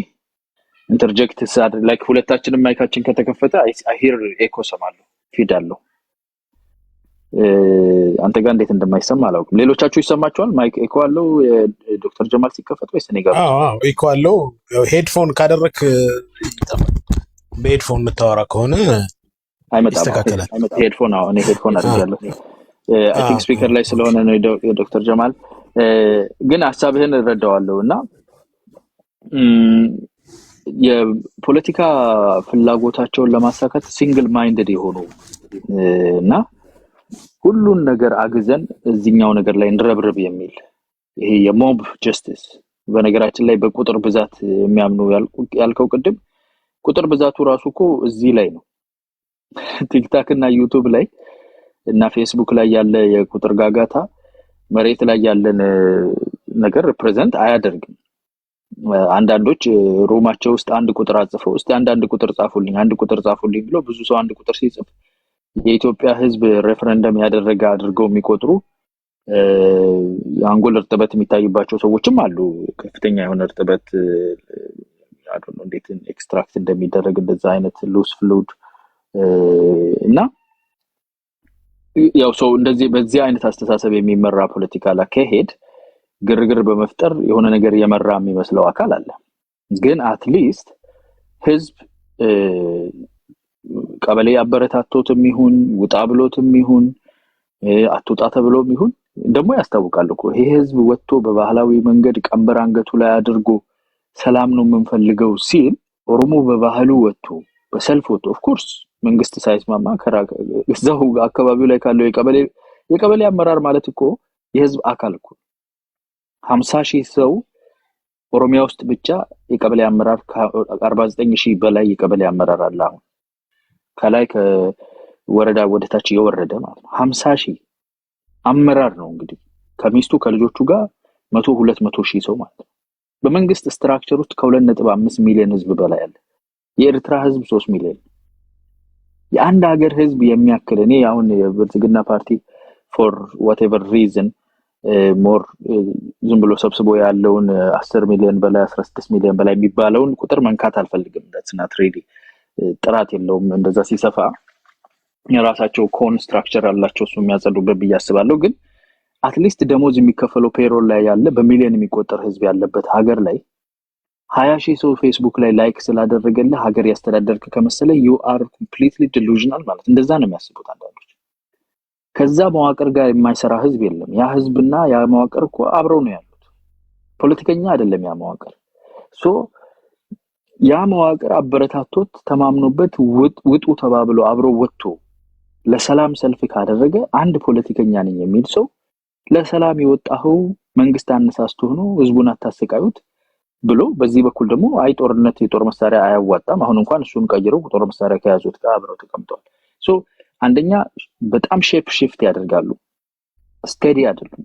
ኢንተርጀክት ሳድ ላይክ ሁለታችንም ማይካችን ከተከፈተ I hear echo ሰማለሁ፣ ፊድ አለው። አንተ ጋር እንዴት እንደማይሰማ አላውቅም። ሌሎቻችሁ ይሰማችኋል? ማይክ ኤኮ አለው ዶክተር ጀማል ሲከፈት ወይስ እኔ ጋር? አዎ ኤኮ አለው። ሄድፎን ካደረክ በሄድፎን የምታወራ ከሆነ ይስተካከላል። ሄድፎን እኔ ሄድፎን አድርጋለሁ። አይ ቲንክ ስፒከር ላይ ስለሆነ ነው ዶክተር ጀማል። ግን ሐሳብህን እረዳዋለሁ እና የፖለቲካ ፍላጎታቸውን ለማሳካት ሲንግል ማይንድድ የሆኑ እና ሁሉን ነገር አግዘን እዚህኛው ነገር ላይ እንረብረብ የሚል ይሄ የሞብ ጀስቲስ፣ በነገራችን ላይ በቁጥር ብዛት የሚያምኑ ያልከው ቅድም ቁጥር ብዛቱ ራሱ እኮ እዚህ ላይ ነው። ቲክታክ እና ዩቲዩብ ላይ እና ፌስቡክ ላይ ያለ የቁጥር ጋጋታ መሬት ላይ ያለን ነገር ሪፕሬዘንት አያደርግም። አንዳንዶች ሩማቸው ውስጥ አንድ ቁጥር አጽፈው እስቲ አንድ ቁጥር ጻፉልኝ ብሎ ብዙ ሰው አንድ ቁጥር ሲጽፍ የኢትዮጵያ ሕዝብ ሬፈረንደም ያደረገ አድርገው የሚቆጥሩ የአንጎል እርጥበት የሚታይባቸው ሰዎችም አሉ። ከፍተኛ የሆነ እርጥበት አሁን እንዴት ኤክስትራክት እንደሚደረግ እንደዛ አይነት ሉስ ፍሉድ እና ያው ሰው እንደዚህ በዚህ አይነት አስተሳሰብ የሚመራ ፖለቲካል አካሄድ ግርግር በመፍጠር የሆነ ነገር የመራ የሚመስለው አካል አለ። ግን አትሊስት ህዝብ ቀበሌ አበረታቶትም ይሁን ውጣ ብሎትም ይሁን አትውጣ ተብሎም ይሁን ደግሞ ያስታውቃል እኮ ይሄ ህዝብ ወጥቶ በባህላዊ መንገድ ቀንበር አንገቱ ላይ አድርጎ ሰላም ነው የምንፈልገው ሲል ኦሮሞ በባህሉ ወጥቶ በሰልፍ ወጥቶ ኦፍ ኮርስ መንግስት ሳይስማማ እዛው አካባቢው ላይ ካለው የቀበሌ አመራር ማለት እኮ የህዝብ አካል እኮ 50,000 ሰው ኦሮሚያ ውስጥ ብቻ የቀበሌ አመራር ከ49,000 በላይ የቀበሌ አመራር አለ። አሁን ከላይ ከወረዳ ወደታች የወረደ ማለት ነው 50,000 አመራር ነው። እንግዲህ ከሚስቱ ከልጆቹ ጋር 100-200,000 ሰው ማለት ነው። በመንግስት ስትራክቸር ውስጥ ከ2.5 ሚሊዮን ህዝብ በላይ አለ። የኤርትራ ህዝብ 3 ሚሊዮን። የአንድ ሀገር ህዝብ የሚያክል እኔ አሁን የብልጽግና ፓርቲ for whatever reason ሞር ዝም ብሎ ሰብስቦ ያለውን 10 ሚሊዮን በላይ 16 ሚሊዮን በላይ የሚባለውን ቁጥር መንካት አልፈልግም። that's not really ጥራት የለውም። እንደዛ ሲሰፋ የራሳቸው ኮንስትራክቸር አላቸው እሱ የሚያጸዱበት ብዬ አስባለሁ። ግን አትሊስት ደሞዝ የሚከፈለው ፔሮል ላይ ያለ በሚሊዮን የሚቆጠር ህዝብ ያለበት ሀገር ላይ 20,000 ሰው ፌስቡክ ላይ ላይክ ስላደረገልህ ሀገር ያስተዳደርክ ከመሰለ you are completely delusional ማለት እንደዛ ነው የሚያስቡት አንዳንዶች። ከዛ መዋቅር ጋር የማይሰራ ህዝብ የለም። ያ ህዝብና ያ መዋቅር እኮ አብረው ነው ያሉት። ፖለቲከኛ አይደለም ያ መዋቅር። ሶ ያ መዋቅር አበረታቶት ተማምኖበት ውጡ ተባብሎ አብሮ ወጥቶ ለሰላም ሰልፍ ካደረገ አንድ ፖለቲከኛ ነኝ የሚል ሰው ለሰላም የወጣው መንግስት አነሳስቶ ነው ህዝቡን አታሰቃዩት ብሎ በዚህ በኩል ደግሞ አይ ጦርነት የጦር መሳሪያ አያዋጣም አሁን እንኳን እሱን ቀይረው ጦር መሳሪያ ከያዙት ጋር አብረው ተቀምጠዋል። ሶ አንደኛ በጣም ሼፕ shift ያደርጋሉ። ስቴዲ አይደሉም።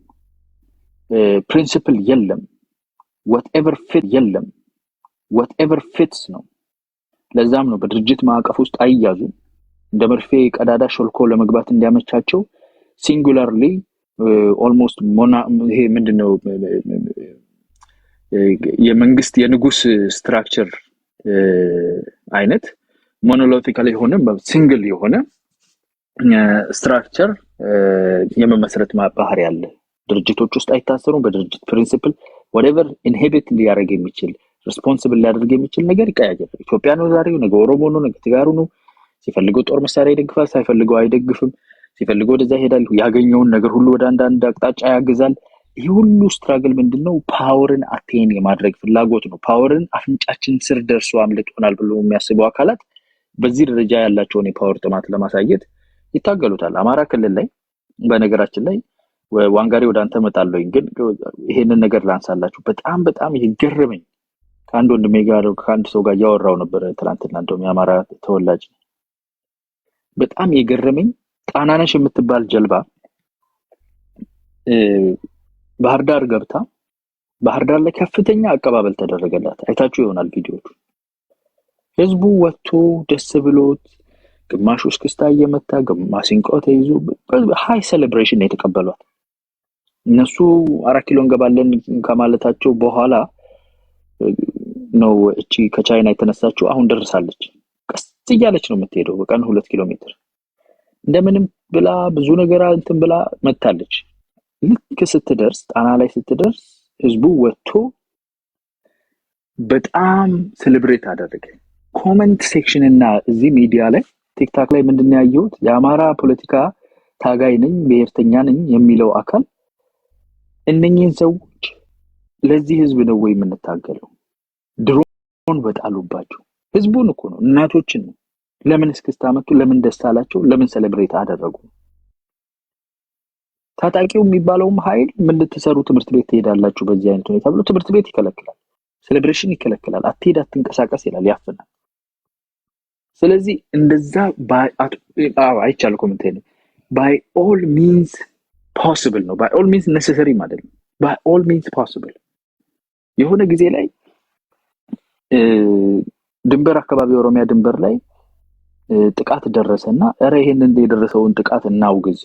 ፕሪንሲፕል የለም። whatever fit የለም። whatever fits ነው። ለዛም ነው በድርጅት ማዕቀፍ ውስጥ አይያዙ እንደ መርፌ ቀዳዳ ሾልኮ ለመግባት እንዲያመቻቸው ሲንጉላርሊ ኦልሞስት ይሄ ምንድነው የመንግስት የንጉስ ስትራክቸር አይነት ሞኖሊቲካሊ ሆነ ሲንግል የሆነ ስትራክቸር የመመስረት ባህሪ ያለ ድርጅቶች ውስጥ አይታሰሩም። በድርጅት ፕሪንሲፕል whatever inhibit ሊያደርግ የሚችል ሪስፖንሲብል ሊያደርግ የሚችል ነገር ይቀያየራል። ኢትዮጵያ ነው ዛሬው ነገ ኦሮሞ ነው ነገ ትጋሩ ነው። ሲፈልገው ጦር መሳሪያ ይደግፋል፣ ሳይፈልገው አይደግፍም። ሲፈልገው ወደዛ ይሄዳል። ያገኘውን ነገር ሁሉ ወደ አንድ አቅጣጫ ያግዛል። ይሄ ሁሉ ስትራግል ምንድነው? ፓወርን አቴን የማድረግ ፍላጎት ነው። ፓወርን አፍንጫችን ስር ደርሶ አምልጦናል ብሎ የሚያስቡ አካላት በዚህ ደረጃ ያላቸውን የፓወር ጥማት ለማሳየት ይታገሉታል። አማራ ክልል ላይ በነገራችን ላይ ዋንጋሪ ወደ አንተ መጣለኝ፣ ግን ይሄንን ነገር ላንሳላችሁ። በጣም ይገርመኝ ከአንድ ወንድሜ ጋር ከአንድ ሰው ጋር ያወራው ነበር ትናንትና። እንደውም የአማራ ተወላጅ በጣም የገረመኝ ጣናነሽ የምትባል ጀልባ ባህር ዳር ገብታ ባህር ዳር ላይ ከፍተኛ አቀባበል ተደረገላት። አይታችሁ ይሆናል ቪዲዮቹ። ህዝቡ ወጥቶ ደስ ብሎት ግማሹ እስክስታ እየመታ ማሲንቆ ተይዞ ሃይ ሴሌብሬሽን የተቀበሏት። እነሱ 4 ኪሎ እንገባለን ከማለታቸው በኋላ ነው እቺ ከቻይና የተነሳችው። አሁን ደርሳለች። ቀስ እያለች ነው የምትሄደው በቀን 2 ኪሎ ሜትር እንደምንም ብላ ብዙ ነገር እንትን ብላ መታለች። ልክ ስትደርስ ጣና ላይ ስትደርስ ህዝቡ ወጥቶ በጣም ሴሌብሬት አደረገ። ኮሜንት ሴክሽን እና እዚህ ሚዲያ ላይ ቲክታክ ላይ ምንድነው ያየሁት? የአማራ ፖለቲካ ታጋይ ነኝ ብሔርተኛ ነኝ የሚለው አካል እነኚህን ሰዎች ለዚህ ህዝብ ነው ወይ የምንታገለው? ድሮን በጣሉባቸው ህዝቡን እኮ ነው፣ እናቶችን ነው። ለምን እስክስታ መጡ? ለምን ደስ አላቸው? ለምን ሴሌብሬት አደረጉ? ታጣቂው የሚባለውም ኃይል ምን ልትሰሩ ትምህርት ቤት ትሄዳላችሁ በዚህ አይነት ሁኔታ ብሎ ትምህርት ቤት ይከለክላል፣ ሴሌብሬሽን ይከለክላል፣ አትሄድ አትንቀሳቀስ ይላል፣ ያፍናል። ስለዚህ እንደዛ አይቻል ኮሜንት ነው by all means possible ነው። by all means necessary ማለት ነው። by all means possible የሆነ ጊዜ ላይ ድንበር አካባቢ ኦሮሚያ ድንበር ላይ ጥቃት ደረሰና እረ ይሄንን የደረሰውን ጥቃት እናውግዝ፣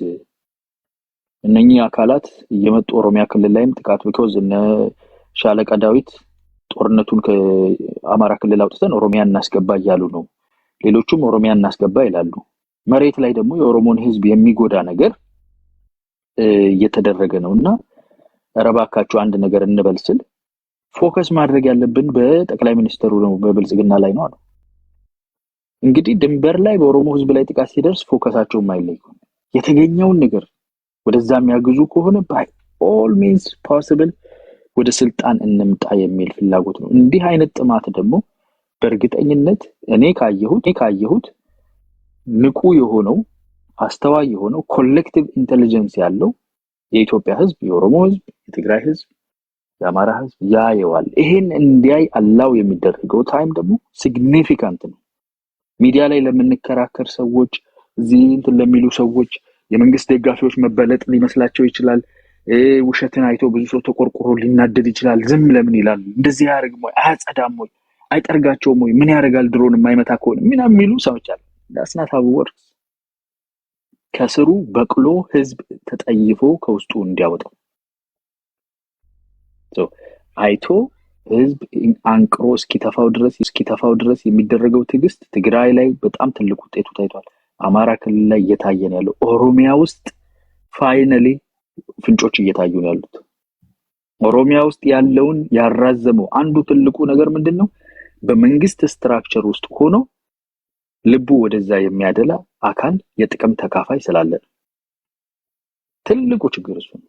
እነኚህ አካላት የመጡ ኦሮሚያ ክልል ላይም ጥቃት because እነ ሻለቃ ዳዊት ጦርነቱን ከአማራ ክልል አውጥተን ኦሮሚያ እናስገባ እያሉ ነው፣ ሌሎቹም ኦሮሚያ እናስገባ ይላሉ። መሬት ላይ ደግሞ የኦሮሞን ህዝብ የሚጎዳ ነገር እየተደረገ ነውና እረ እባካችሁ አንድ ነገር እንበል ስል ፎከስ ማድረግ ያለብን በጠቅላይ ሚኒስትሩ ነው፣ በብልጽግና ላይ ነው አሉ። እንግዲህ ድንበር ላይ በኦሮሞ ህዝብ ላይ ጥቃት ሲደርስ ፎከሳቸው የማይለይ ከሆነ የተገኘውን ነገር ወደዛ የሚያግዙ ከሆነ by all means possible ወደ ስልጣን እንምጣ የሚል ፍላጎት ነው። እንዲህ አይነት ጥማት ደግሞ በእርግጠኝነት እኔ ካየሁት ንቁ የሆነው አስተዋይ የሆነው ኮሌክቲቭ ኢንተለጀንስ ያለው የኢትዮጵያ ህዝብ፣ የኦሮሞ ህዝብ፣ የትግራይ ህዝብ፣ የአማራ ህዝብ ያየዋል። ይሄን እንዲያይ አላው የሚደረገው ታይም ደግሞ ሲግኒፊካንት ነው። ሚዲያ ላይ ለምንከራከር ሰዎች፣ እዚህ እንትን ለሚሉ ሰዎች የመንግስት ደጋፊዎች መበለጥ ሊመስላቸው ይችላል። ውሸትን አይቶ ብዙ ሰው ተቆርቆሮ ሊናደድ ይችላል። ዝም ለምን ይላሉ? እንደዚህ ያደርግም ወይ አያጸዳም ወይ አይጠርጋቸውም ወይ ምን ያደርጋል ድሮን የማይመታ ከሆነ ምን የሚሉ ሰዎች አሉ። ዳስናት አብወር ከስሩ በቅሎ ህዝብ ተጠይፎ ከውስጡ እንዲያወጣው አይቶ ህዝብ አንቅሮ እስኪተፋው ድረስ የሚደረገው ትግስት ትግራይ ላይ በጣም ትልቅ ውጤቱ ታይቷል። አማራ ክልል ላይ እየታየ ነው ያለው። ኦሮሚያ ውስጥ ፋይናሊ ፍንጮች እየታዩ ነው ያሉት። ኦሮሚያ ውስጥ ያለውን ያራዘመው አንዱ ትልቁ ነገር ምንድነው? በመንግስት ስትራክቸር ውስጥ ሆኖ ልቡ ወደዛ የሚያደላ አካል የጥቅም ተካፋይ ስላለ ነው። ትልቁ ችግር እሱ ነው።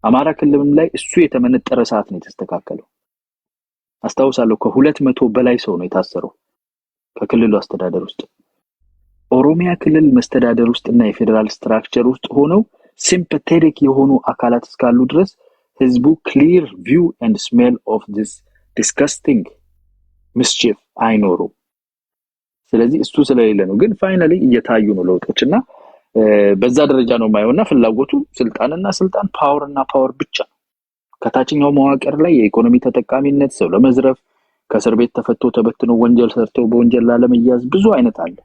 አማራ ክልልም ላይ እሱ የተመነጠረ ሰዓት ነው የተስተካከለው። አስታውሳለሁ ከ200 በላይ ሰው ነው የታሰረው ከክልሉ አስተዳደር ውስጥ። ኦሮሚያ ክልል መስተዳደር ውስጥና የፌደራል ስትራክቸር ውስጥ ሆነው ሲምፓቴቲክ የሆኑ አካላት እስካሉ ድረስ ህዝቡ clear view and smell of this disgusting mischief አይኖረው። ስለዚህ እሱ ስለሌለ ነው። ግን ፋይናሊ እየታዩ ነው ለውጦችና በዛ ደረጃ ነው ማየውና ፍላጎቱ ስልጣን ፓወር ብቻ ነው። ከታችኛው መዋቅር ላይ የኢኮኖሚ ተጠቃሚነት፣ ሰው ለመዝረፍ፣ ከእስር ቤት ተፈቶ ተበትኖ ወንጀል ሰርተው በወንጀል ላለመያዝ ብዙ አይነት አለ።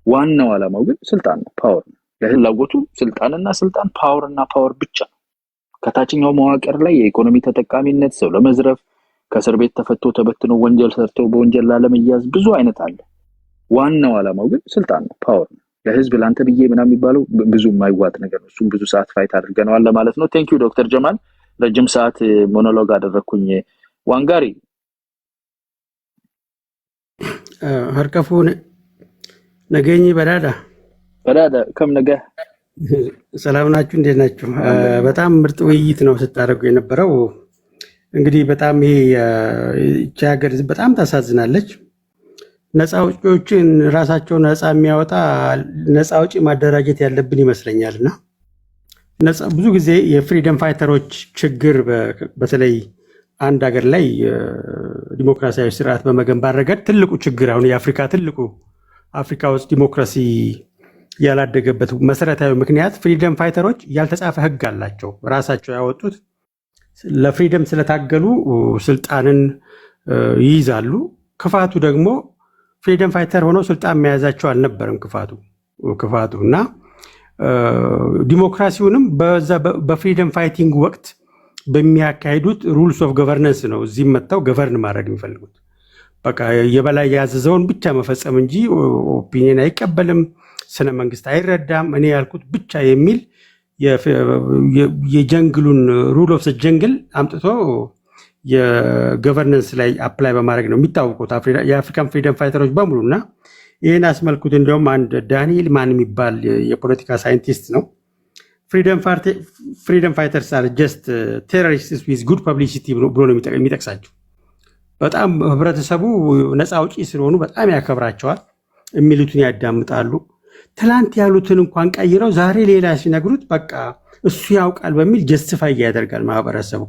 ዋናው ዓላማው ግን ስልጣን ነው፣ ፓወር ነው። ለፍላጎቱ ስልጣን ፓወር ብቻ ነው። ከታችኛው መዋቅር ላይ የኢኮኖሚ ተጠቃሚነት፣ ሰው ለመዝረፍ፣ ከእስር ቤት ተፈቶ ተበትኖ ወንጀል ሰርተው በወንጀል ላለመያዝ ብዙ አይነት አለ። ዋናው ዓላማው ግን ስልጣን ነው፣ ፓወር ነው። ለህዝብ ላንተ ብዬ ምናምን የሚባለው ብዙ የማይዋጥ ነገር ነው። እሱም ብዙ ሰዓት ፋይት አድርገናል ለማለት ነው። ቴንክ ዩ ዶክተር ጀማል። ረጅም ሰዓት ሞኖሎግ አደረኩኝ። ዋንጋሪ ሀርቀፉን ነገኝ በዳዳ ከም ነገ ሰላም ናችሁ? እንዴት ናችሁ? በጣም ምርጥ ውይይት ነው ስታደርጉ የነበረው። እንግዲህ በጣም ይሄ ይህች ሀገር በጣም ታሳዝናለች። ነፃ አውጪዎችን ራሳቸው ነፃ የሚያወጣ ነፃ አውጪ ማደራጀት ያለብን ይመስለኛልና ብዙ ጊዜ የፍሪደም ፋይተሮች ችግር በተለይ አንድ ሀገር ላይ ዲሞክራሲያዊ ስርዓት በመገንባት ረገድ ትልቁ ችግር አሁን የአፍሪካ ትልቁ አፍሪካ ውስጥ ዲሞክራሲ ያላደገበት መሰረታዊ ምክንያት ፍሪደም ፋይተሮች ያልተጻፈ ህግ አላቸው ራሳቸው ያወጡት። ለፍሪደም ስለታገሉ ስልጣንን ይይዛሉ። ክፋቱ ደግሞ ፍሪደም ፋይተር ሆኖ ስልጣን መያዛቸው አልነበረም ክፋቱ እና ዲሞክራሲውንም በፍሪደም ፋይቲንግ ወቅት በሚያካሂዱት ሩልስ ኦፍ ገቨርነንስ ነው እዚህም መጥተው ገቨርን ማድረግ የሚፈልጉት። በቃ የበላይ ያዘዘውን ብቻ መፈጸም እንጂ ኦፒኒየን አይቀበልም፣ ስነ መንግስት አይረዳም፣ እኔ ያልኩት ብቻ የሚል የጀንግሉን ሩል ኦፍ ጀንግል አምጥቶ የገቨርነንስ ላይ አፕላይ በማድረግ ነው የሚታወቁት የአፍሪካን ፍሪደም ፋይተሮች በሙሉ። እና ይህን አስመልኩት እንዲሁም አንድ ዳንኤል ማን የሚባል የፖለቲካ ሳይንቲስት ነው ፍሪደም ፋይተርስ አር ጀስት ቴሮሪስትስ ዊዝ ጉድ ፐብሊሲቲ ብሎ ነው የሚጠቅሳቸው። በጣም ህብረተሰቡ ነፃ አውጪ ስለሆኑ በጣም ያከብራቸዋል፣ የሚሉትን ያዳምጣሉ። ትላንት ያሉትን እንኳን ቀይረው ዛሬ ሌላ ሲነግሩት በቃ እሱ ያውቃል በሚል ጀስቲፋይ ያደርጋል ማህበረሰቡ።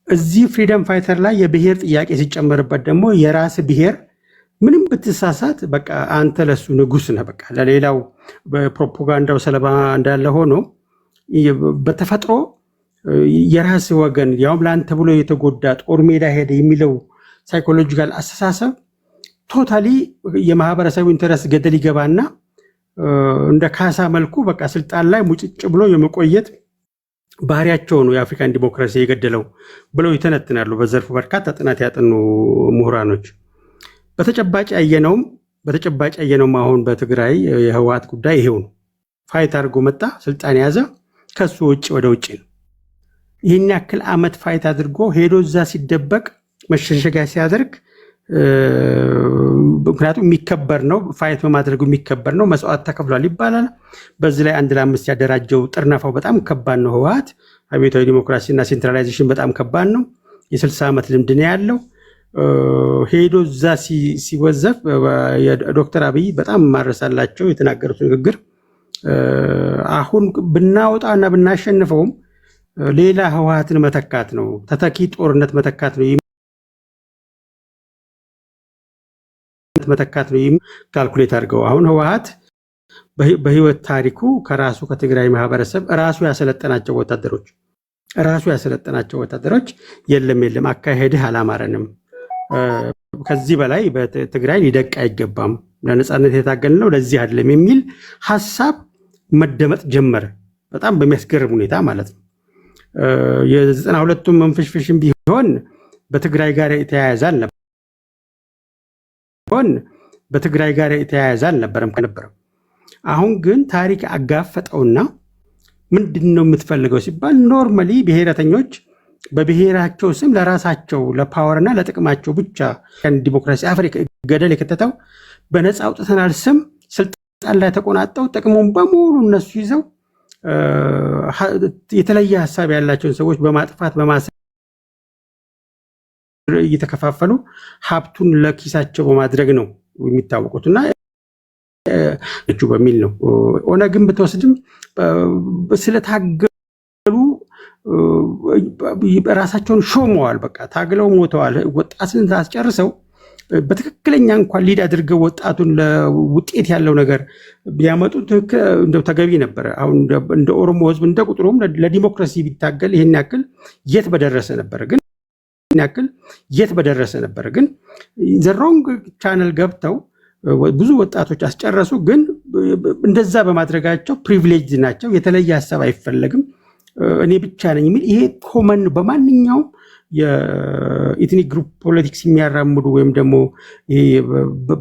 እዚህ ፍሪደም ፋይተር ላይ የብሔር ጥያቄ ሲጨመርበት ደግሞ የራስ ብሔር ምንም ብትሳሳት በቃ አንተ ለሱ ንጉስ ነህ። በቃ ለሌላው በፕሮፓጋንዳው ሰለባ እንዳለ ሆኖ በተፈጥሮ የራስ ወገን ያውም ለአንተ ብሎ የተጎዳ ጦር ሜዳ ሄደ የሚለው ሳይኮሎጂካል አስተሳሰብ ቶታሊ የማህበረሰቡ ኢንተረስት ገደል ይገባና እንደ ካሳ መልኩ በቃ ስልጣን ላይ ሙጭጭ ብሎ የመቆየት ባህሪያቸው ነው የአፍሪካን ዲሞክራሲ የገደለው ብለው ይተነትናሉ በዘርፉ በርካታ ጥናት ያጠኑ ምሁራኖች። በተጨባጭ ያየነውም አሁን በትግራይ የህወሓት ጉዳይ ይሄው ነው። ፋይት አድርጎ መጣ፣ ስልጣን ያዘ፣ ከሱ ውጭ ወደ ውጭ ነው። ይህን ያክል አመት ፋይት አድርጎ ሄዶ እዛ ሲደበቅ መሸሸጊያ ሲያደርግ ምክንያቱም የሚከበር ነው፣ ፋይት በማድረጉ የሚከበር ነው፣ መስዋዕት ተከፍሏል ይባላል። በዚህ ላይ 1 ለ5 ያደራጀው ጥርነፋው በጣም ከባድ ነው። ህወሓት አብዮታዊ ዲሞክራሲና ሴንትራላይዜሽን በጣም ከባድ ነው። የ60 ዓመት ልምድ ነው ያለው። ሄዶ እዛ ሲወዘፍ ዶክተር አብይ በጣም ማረሳላቸው የተናገሩት ንግግር አሁን ብናወጣና ብናሸንፈውም ሌላ ህወሓትን መተካት ነው፣ ተተኪ ጦርነት መተካት ነው ካልኩሌት አድርገው አሁን ህወሓት በህይወት ታሪኩ ከራሱ ከትግራይ ማህበረሰብ ራሱ ያሰለጠናቸው ወታደሮች የለም አካሄድህ አላማረንም፣ ከዚህ በላይ በትግራይ ሊደቅ አይገባም፣ ለነጻነት የታገልነው ለዚህ አይደለም የሚል ሐሳብ መደመጥ ጀመረ። በጣም በሚያስገርም ሁኔታ ማለት ነው። የ92ቱም መንፍሽፍሽም ቢሆን በትግራይ ጋር የተያያዘ አልነበረም ከነበረው። አሁን ግን ታሪክ አጋፈጠውና ምንድነው የምትፈልገው ሲባል ኖርማሊ ብሔረተኞች በብሔራቸው ስም ለራሳቸው ለፓወርና ለጥቅማቸው ብቻ ዲሞክራሲ አፍሪካ ገደል የከተተው በነፃ አውጥተናል ስም ስልጣን ላይ ተቆናጠው ጥቅሙን በሙሉ እነሱ ይዘው የተለየ ሀሳብ ያላቸውን ሰዎች በማጥፋት በማሰር እየተከፋፈሉ ሀብቱን ለኪሳቸው በማድረግ ነው የሚታወቁትና እጁ በሚል ነው። ኦነግን ብትወስድም ስለታገሉ ራሳቸውን ሾመዋል። በቃ ታግለው ሞተዋል። ወጣትን አስጨርሰው በትክክለኛ እንኳን ሊድ አድርገው ወጣቱን ለውጤት ያለው ነገር ቢያመጡ እንደው ተገቢ ነበር። አሁን እንደ ኦሮሞ ህዝብ እንደ ቁጥሩም ለዲሞክራሲ ቢታገል ይሄን ያክል የት በደረሰ ነበር። ግን ዘሮንግ ቻነል ገብተው ብዙ ወጣቶች አስጨረሱ። ግን እንደዛ በማድረጋቸው ፕሪቪሌጅ ናቸው። የተለየ ሀሳብ አይፈለግም፣ እኔ ብቻ ነኝ የሚል ይሄ ኮመን በማንኛውም የኢትኒክ ግሩፕ ፖለቲክስ የሚያራምዱ ወይም ደግሞ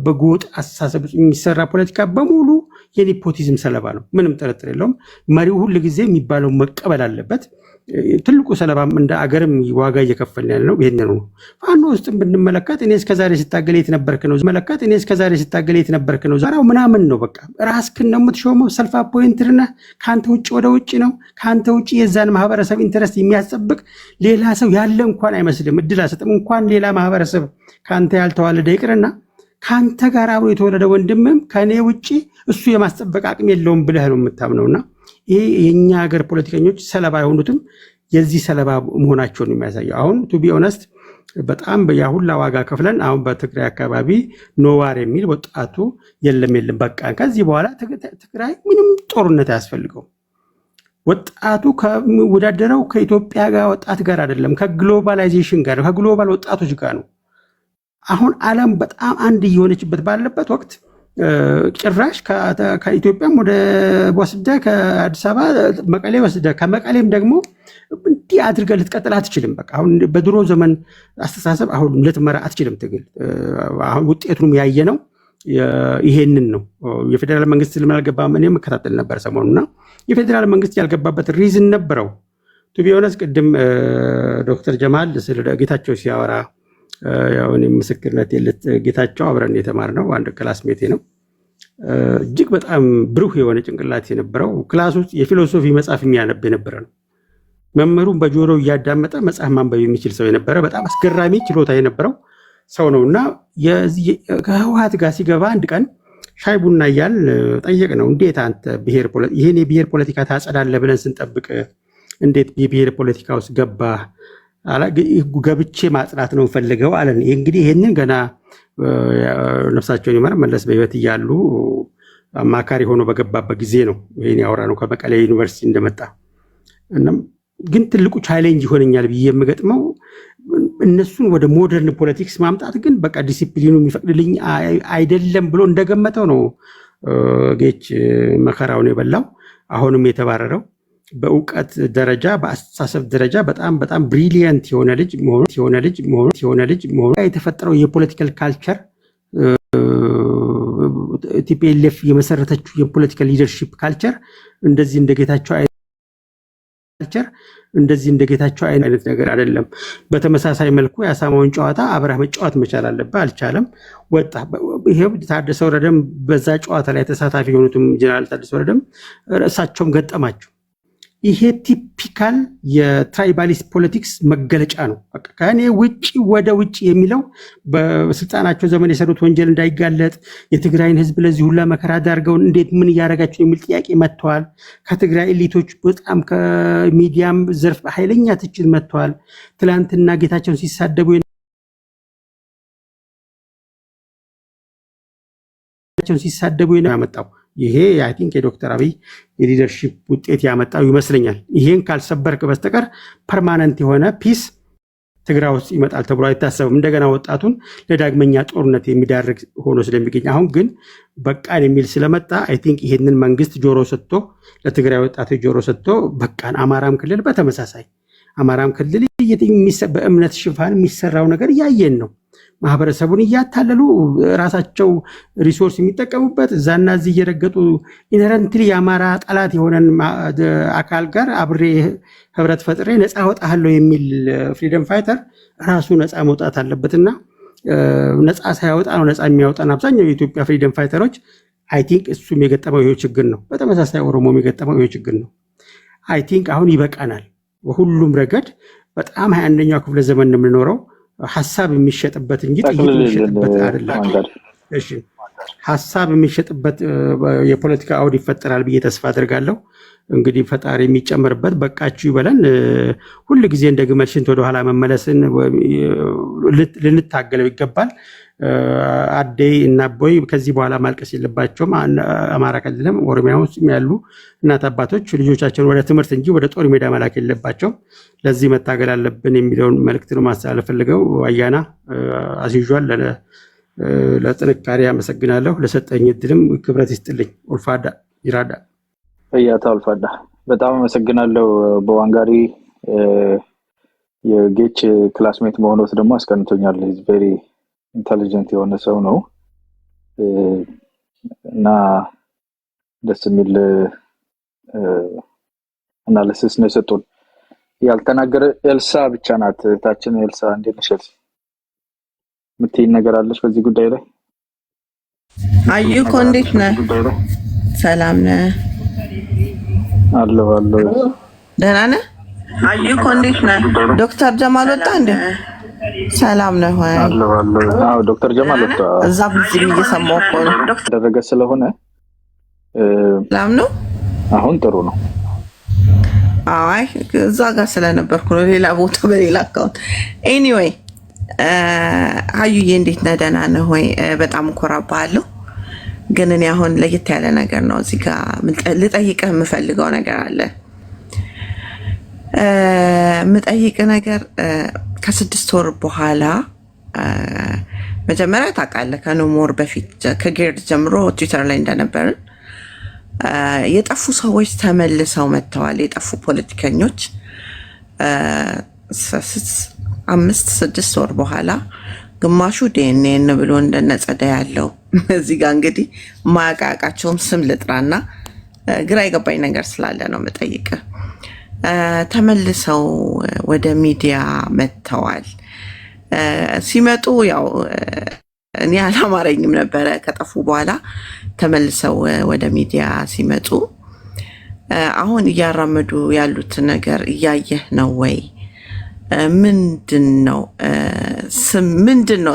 በጎጥ አስተሳሰብ የሚሰራ ፖለቲካ በሙሉ የኔፖቲዝም ሰለባ ነው። ምንም ጥርጥር የለውም። መሪው ሁል ጊዜ የሚባለው መቀበል አለበት። ትልቁ ሰለባም እንደ አገርም ዋጋ እየከፈልን ያለ ነው። ይሄን ነው ፋኖ ውስጥ ብንመለከት እኔ እስከዛሬ ስታገል የት ነበርክ ነው ዛሬው ምናምን ነው። በቃ ራስክን ነው የምትሾመው። ሰልፍ አፖይንትድ ነህ። ከአንተ ውጭ ወደ ውጭ ነው። ከአንተ ውጭ የዛን ማህበረሰብ ኢንተረስት የሚያስጠብቅ ሌላ ሰው ያለ እንኳን አይመስልም። እድል አሰጥም እንኳን ሌላ ማህበረሰብ ከአንተ ያልተዋለደ ይቅርና ከአንተ ጋር አብሮ የተወለደ ወንድምም ከእኔ ውጭ እሱ የማስጠበቅ አቅም የለውም ብለህ ነው የምታምነውና ይሄ የኛ ሀገር ፖለቲከኞች ሰለባ የሆኑትም የዚህ ሰለባ መሆናቸውን የሚያሳየው። አሁን ቱ ቢ ኦነስት በጣም ያሁላ ዋጋ ከፍለን አሁን በትግራይ አካባቢ ኖዋር የሚል ወጣቱ የለም በቃ ከዚህ በኋላ ትግራይ ምንም ጦርነት አያስፈልገው። ወጣቱ ከወዳደረው ከኢትዮጵያ ጋር ወጣት ጋር አይደለም፣ ከግሎባላይዜሽን ጋር ከግሎባል ወጣቶች ጋር ነው። አሁን ዓለም በጣም አንድ እየሆነችበት ባለበት ወቅት ጭራሽ ከኢትዮጵያም ወደ ወስደ ከአዲስ አበባ መቀሌ ወስደ ከመቀሌም ደግሞ እንዲህ አድርገህ ልትቀጥል አትችልም። በቃ አሁን በድሮ ዘመን አስተሳሰብ አሁን ልትመራ አትችልም ትግል። አሁን ውጤቱንም ያየነው ይሄንን ነው። የፌዴራል መንግስት ስለማልገባም እኔም መከታተል ነበር ሰሞኑና የፌዴራል መንግስት ያልገባበት ሪዝን ነበረው። ቱ ቢ ኦነስት ቅድም ዶክተር ጀማል ስለ ጌታቸው ሲያወራ ያው እኔ ምስክርነት የለት ጌታቸው አብረን የተማርነው አንድ ክላስሜቴ ነው። እጅግ በጣም ብሩህ የሆነ ጭንቅላት የነበረው ክላስ ውስጥ የፊሎሶፊ መጽሐፍ የሚያነብ የነበረ ነው። መምህሩን በጆሮው እያዳመጠ መጽሐፍ ማንበብ የሚችል ሰው የነበረ በጣም አስገራሚ ችሎታ የነበረው ሰው ነውና ከህወሓት ጋር ሲገባ አንድ ቀን ሻይ ቡና እያል ጠየቅ ነው። እንዴት አንተ ይሄን የብሔር ፖለቲካ ታጸዳለህ ብለን ስንጠብቅ እንዴት የብሔር ፖለቲካ ውስጥ ገባ? ገብቼ ማጽዳት ነው ፈልገው አለን። እንግዲህ ይሄንን ገና ነፍሳቸውን ይማር መለስ በህይወት እያሉ አማካሪ ሆኖ በገባበት ጊዜ ነው ይሄን ያወራ ነው ከመቀሌ ዩኒቨርሲቲ እንደመጣ። ግን ትልቁ ቻሌንጅ ይሆነኛል ብዬ የምገጥመው እነሱን ወደ ሞደርን ፖለቲክስ ማምጣት ግን በቃ ዲሲፕሊኑ የሚፈቅድልኝ አይደለም ብሎ እንደገመተው ነው ጌች መከራውን የበላው አሁንም የተባረረው። በእውቀት ደረጃ በአስተሳሰብ ደረጃ በጣም ብሪሊየንት የሆነ ልጅ መሆኑ የተፈጠረው የፖለቲካል ካልቸር ቲፒኤልኤፍ የመሰረተችው የፖለቲካል ሊደርሺፕ ካልቸር እንደዚህ እንደጌታቸው አይነት ነገር አይደለም። በተመሳሳይ መልኩ የአሳማውን ጨዋታ አብረህ መጫወት መቻል አለብህ። አልቻለም፣ ወጣ። ይሄው ታደሰ ወረደም በዛ ጨዋታ ላይ ተሳታፊ የሆኑትም ጀነራል ታደሰ ወረደም እሳቸውም ገጠማቸው። ይሄ ቲፒካል የትራይባሊስት ፖለቲክስ መገለጫ ነው። ከእኔ ውጭ ወደ ውጭ የሚለው በስልጣናቸው ዘመን የሰሩት ወንጀል እንዳይጋለጥ የትግራይን ህዝብ ለዚህ ሁላ መከራ ዳርገውን እንዴት ምን እያደረጋቸው የሚል ጥያቄ መጥተዋል። ከትግራይ ኤሊቶች በጣም ከሚዲያም ዘርፍ ኃይለኛ ትችት መጥተዋል። ትላንትና ጌታቸውን ሲሳደቡ ያመጣው ይሄ አይ ቲንክ የዶክተር አብይ የሊደርሺፕ ውጤት ያመጣው ይመስለኛል። ይሄን ካልሰበርክ በስተቀር ፐርማነንት የሆነ ፒስ ትግራይ ውስጥ ይመጣል ተብሎ አይታሰብም። እንደገና ወጣቱን ለዳግመኛ ጦርነት የሚዳርግ ሆኖ ስለሚገኝ አሁን ግን በቃን የሚል ስለመጣ አይ ቲንክ ይሄንን መንግስት ጆሮ ሰጥቶ ለትግራይ ወጣቶች ጆሮ ሰጥቶ በቃን። አማራም ክልል በተመሳሳይ አማራም ክልል በእምነት ሽፋን የሚሰራው ነገር እያየን ነው። ማህበረሰቡን እያታለሉ ራሳቸው ሪሶርስ የሚጠቀሙበት እዛና እዚህ እየረገጡ ኢነረንትሊ የአማራ ጠላት የሆነን አካል ጋር አብሬ ህብረት ፈጥሬ ነፃ ወጣለሁ የሚል ፍሪደም ፋይተር ራሱ ነፃ መውጣት አለበትና ነፃ ሳያወጣ ነው ነፃ የሚያወጣን አብዛኛው የኢትዮጵያ ፍሪደም ፋይተሮች። አይ ቲንክ እሱም የገጠመው ይሄ ችግር ነው። በተመሳሳይ ኦሮሞም የገጠመው ይሄ ችግር ነው። አይ ቲንክ አሁን ይበቃናል በሁሉም ረገድ። በጣም 21ኛው ክፍለ ዘመን ነው የምንኖረው። ሐሳብ የሚሸጥበት እንጂ ጥይት የሚሸጥበት አይደለም። እሺ ሐሳብ የሚሸጥበት የፖለቲካ አውድ ይፈጠራል ብዬ ተስፋ አደርጋለሁ። እንግዲህ ፈጣሪ የሚጨምርበት በቃችሁ ይበለን። ሁሉ ጊዜ እንደ ግመል ሽንት ወደ ኋላ መመለስን ልንታገለው ይገባል። አደይ እና ቦይ ከዚህ በኋላ ማልቀስ የለባቸውም። አማራ ክልልም ኦሮሚያ ውስጥ ያሉ እናት አባቶች ልጆቻቸውን ወደ ትምህርት እንጂ ወደ ጦር ሜዳ መላክ የለባቸውም። ለዚህ መታገል አለብን የሚለውን መልእክት ነው ማስተላለፍ ፈልገው። አያና አስይዟል። ለጥንካሬ አመሰግናለሁ። ለሰጠኝ እድልም ክብረት ይስጥልኝ። ኡልፋዳ ይራዳ ፈያታ ኡልፋዳ በጣም አመሰግናለሁ። በዋንጋሪ የጌች ክላስሜት መሆኑት ደግሞ አስቀንቶኛል። ኢዝ ቬሪ ኢንተሊጀንት የሆነ ሰው ነው እና ደስ የሚል አናሊሲስ ነው የሰጡን። ያልተናገረ ኤልሳ ብቻ ናት ታችን። ኤልሳ እንዴት ነሽ? ምትይ ነገር አለሽ በዚህ ጉዳይ ላይ? አዩ እንዴት ነህ? ሰላም ነህ? አለሁ። ደህና ነህ? አዩ እንዴት ነህ? ዶክተር ጀማል ወጣ እንዴ? ሰላም ነህ ወይ? አለሁ። አዎ ዶክተር ጀማል ወጣ። እዛ ብዙ እየሰማሁ እኮ ነው። ደረገ ስለሆነ ሰላም ነው። አሁን ጥሩ ነው። አይ እዛ ጋር ስለነበርኩ ነው ሌላ ቦታ በሌላ አካውንት። ኤኒዌይ አዩዬ እንዴት ነህ? ደህና ነህ ወይ? በጣም እኮራብሃለሁ። ግን እኔ አሁን ለየት ያለ ነገር ነው እዚህ ጋር ልጠይቅህ የምፈልገው ነገር አለ። የምጠይቅህ ነገር ከ6 ወር በኋላ መጀመሪያ ታውቃለህ ከኖሞር በፊት ከጌርድ ጀምሮ ትዊተር ላይ እንደነበርን የጠፉ ሰዎች ተመልሰው መጥተዋል። የጠፉ ፖለቲከኞች 5-6 ወር በኋላ ግማሹ ዲኤንኤን ብሎ እንደነጸዳ ያለው እዚህ ጋር እንግዲህ ማያቃቃቸውም ስም ልጥራና ግራ የገባኝ ነገር ስላለ ነው የምጠይቅህ። ተመልሰው ወደ ሚዲያ መጥተዋል። ሲመጡ ያው እኔ አላማረኝም ነበረ። ከጠፉ በኋላ ተመልሰው ወደ ሚዲያ ሲመጡ አሁን እያራመዱ ያሉት ነገር እያየህ ነው ወይ? ምንድን ነው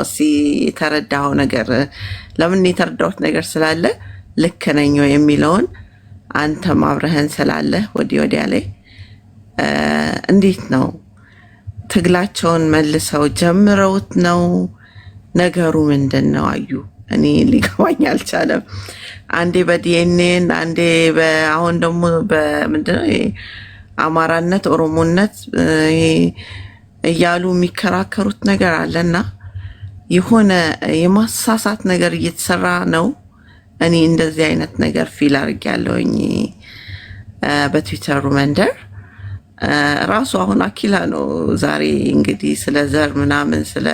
እስኪ የተረዳኸው ነገር? ለምን የተረዳሁት ነገር ስላለ ልክ ነኝ የሚለውን አንተም አብረህን ስላለ ወዲያ ላይ እንዴት ነው ትግላቸውን መልሰው ጀምረውት ነው? ነገሩ ምንድን ነው? አዩ እኔ ሊገባኝ አልቻለም። አንዴ በዲኤንኤን አንዴ አሁን ደግሞ በምንድነው አማራነት ኦሮሞነት እያሉ የሚከራከሩት ነገር አለና የሆነ የማሳሳት ነገር እየተሰራ ነው። እኔ እንደዚህ አይነት ነገር ፊል አድርጌያለሁኝ በትዊተሩ መንደር። ራሱ አሁን አኪላ ነው ዛሬ እንግዲህ ስለ ዘር ምናምን ስለ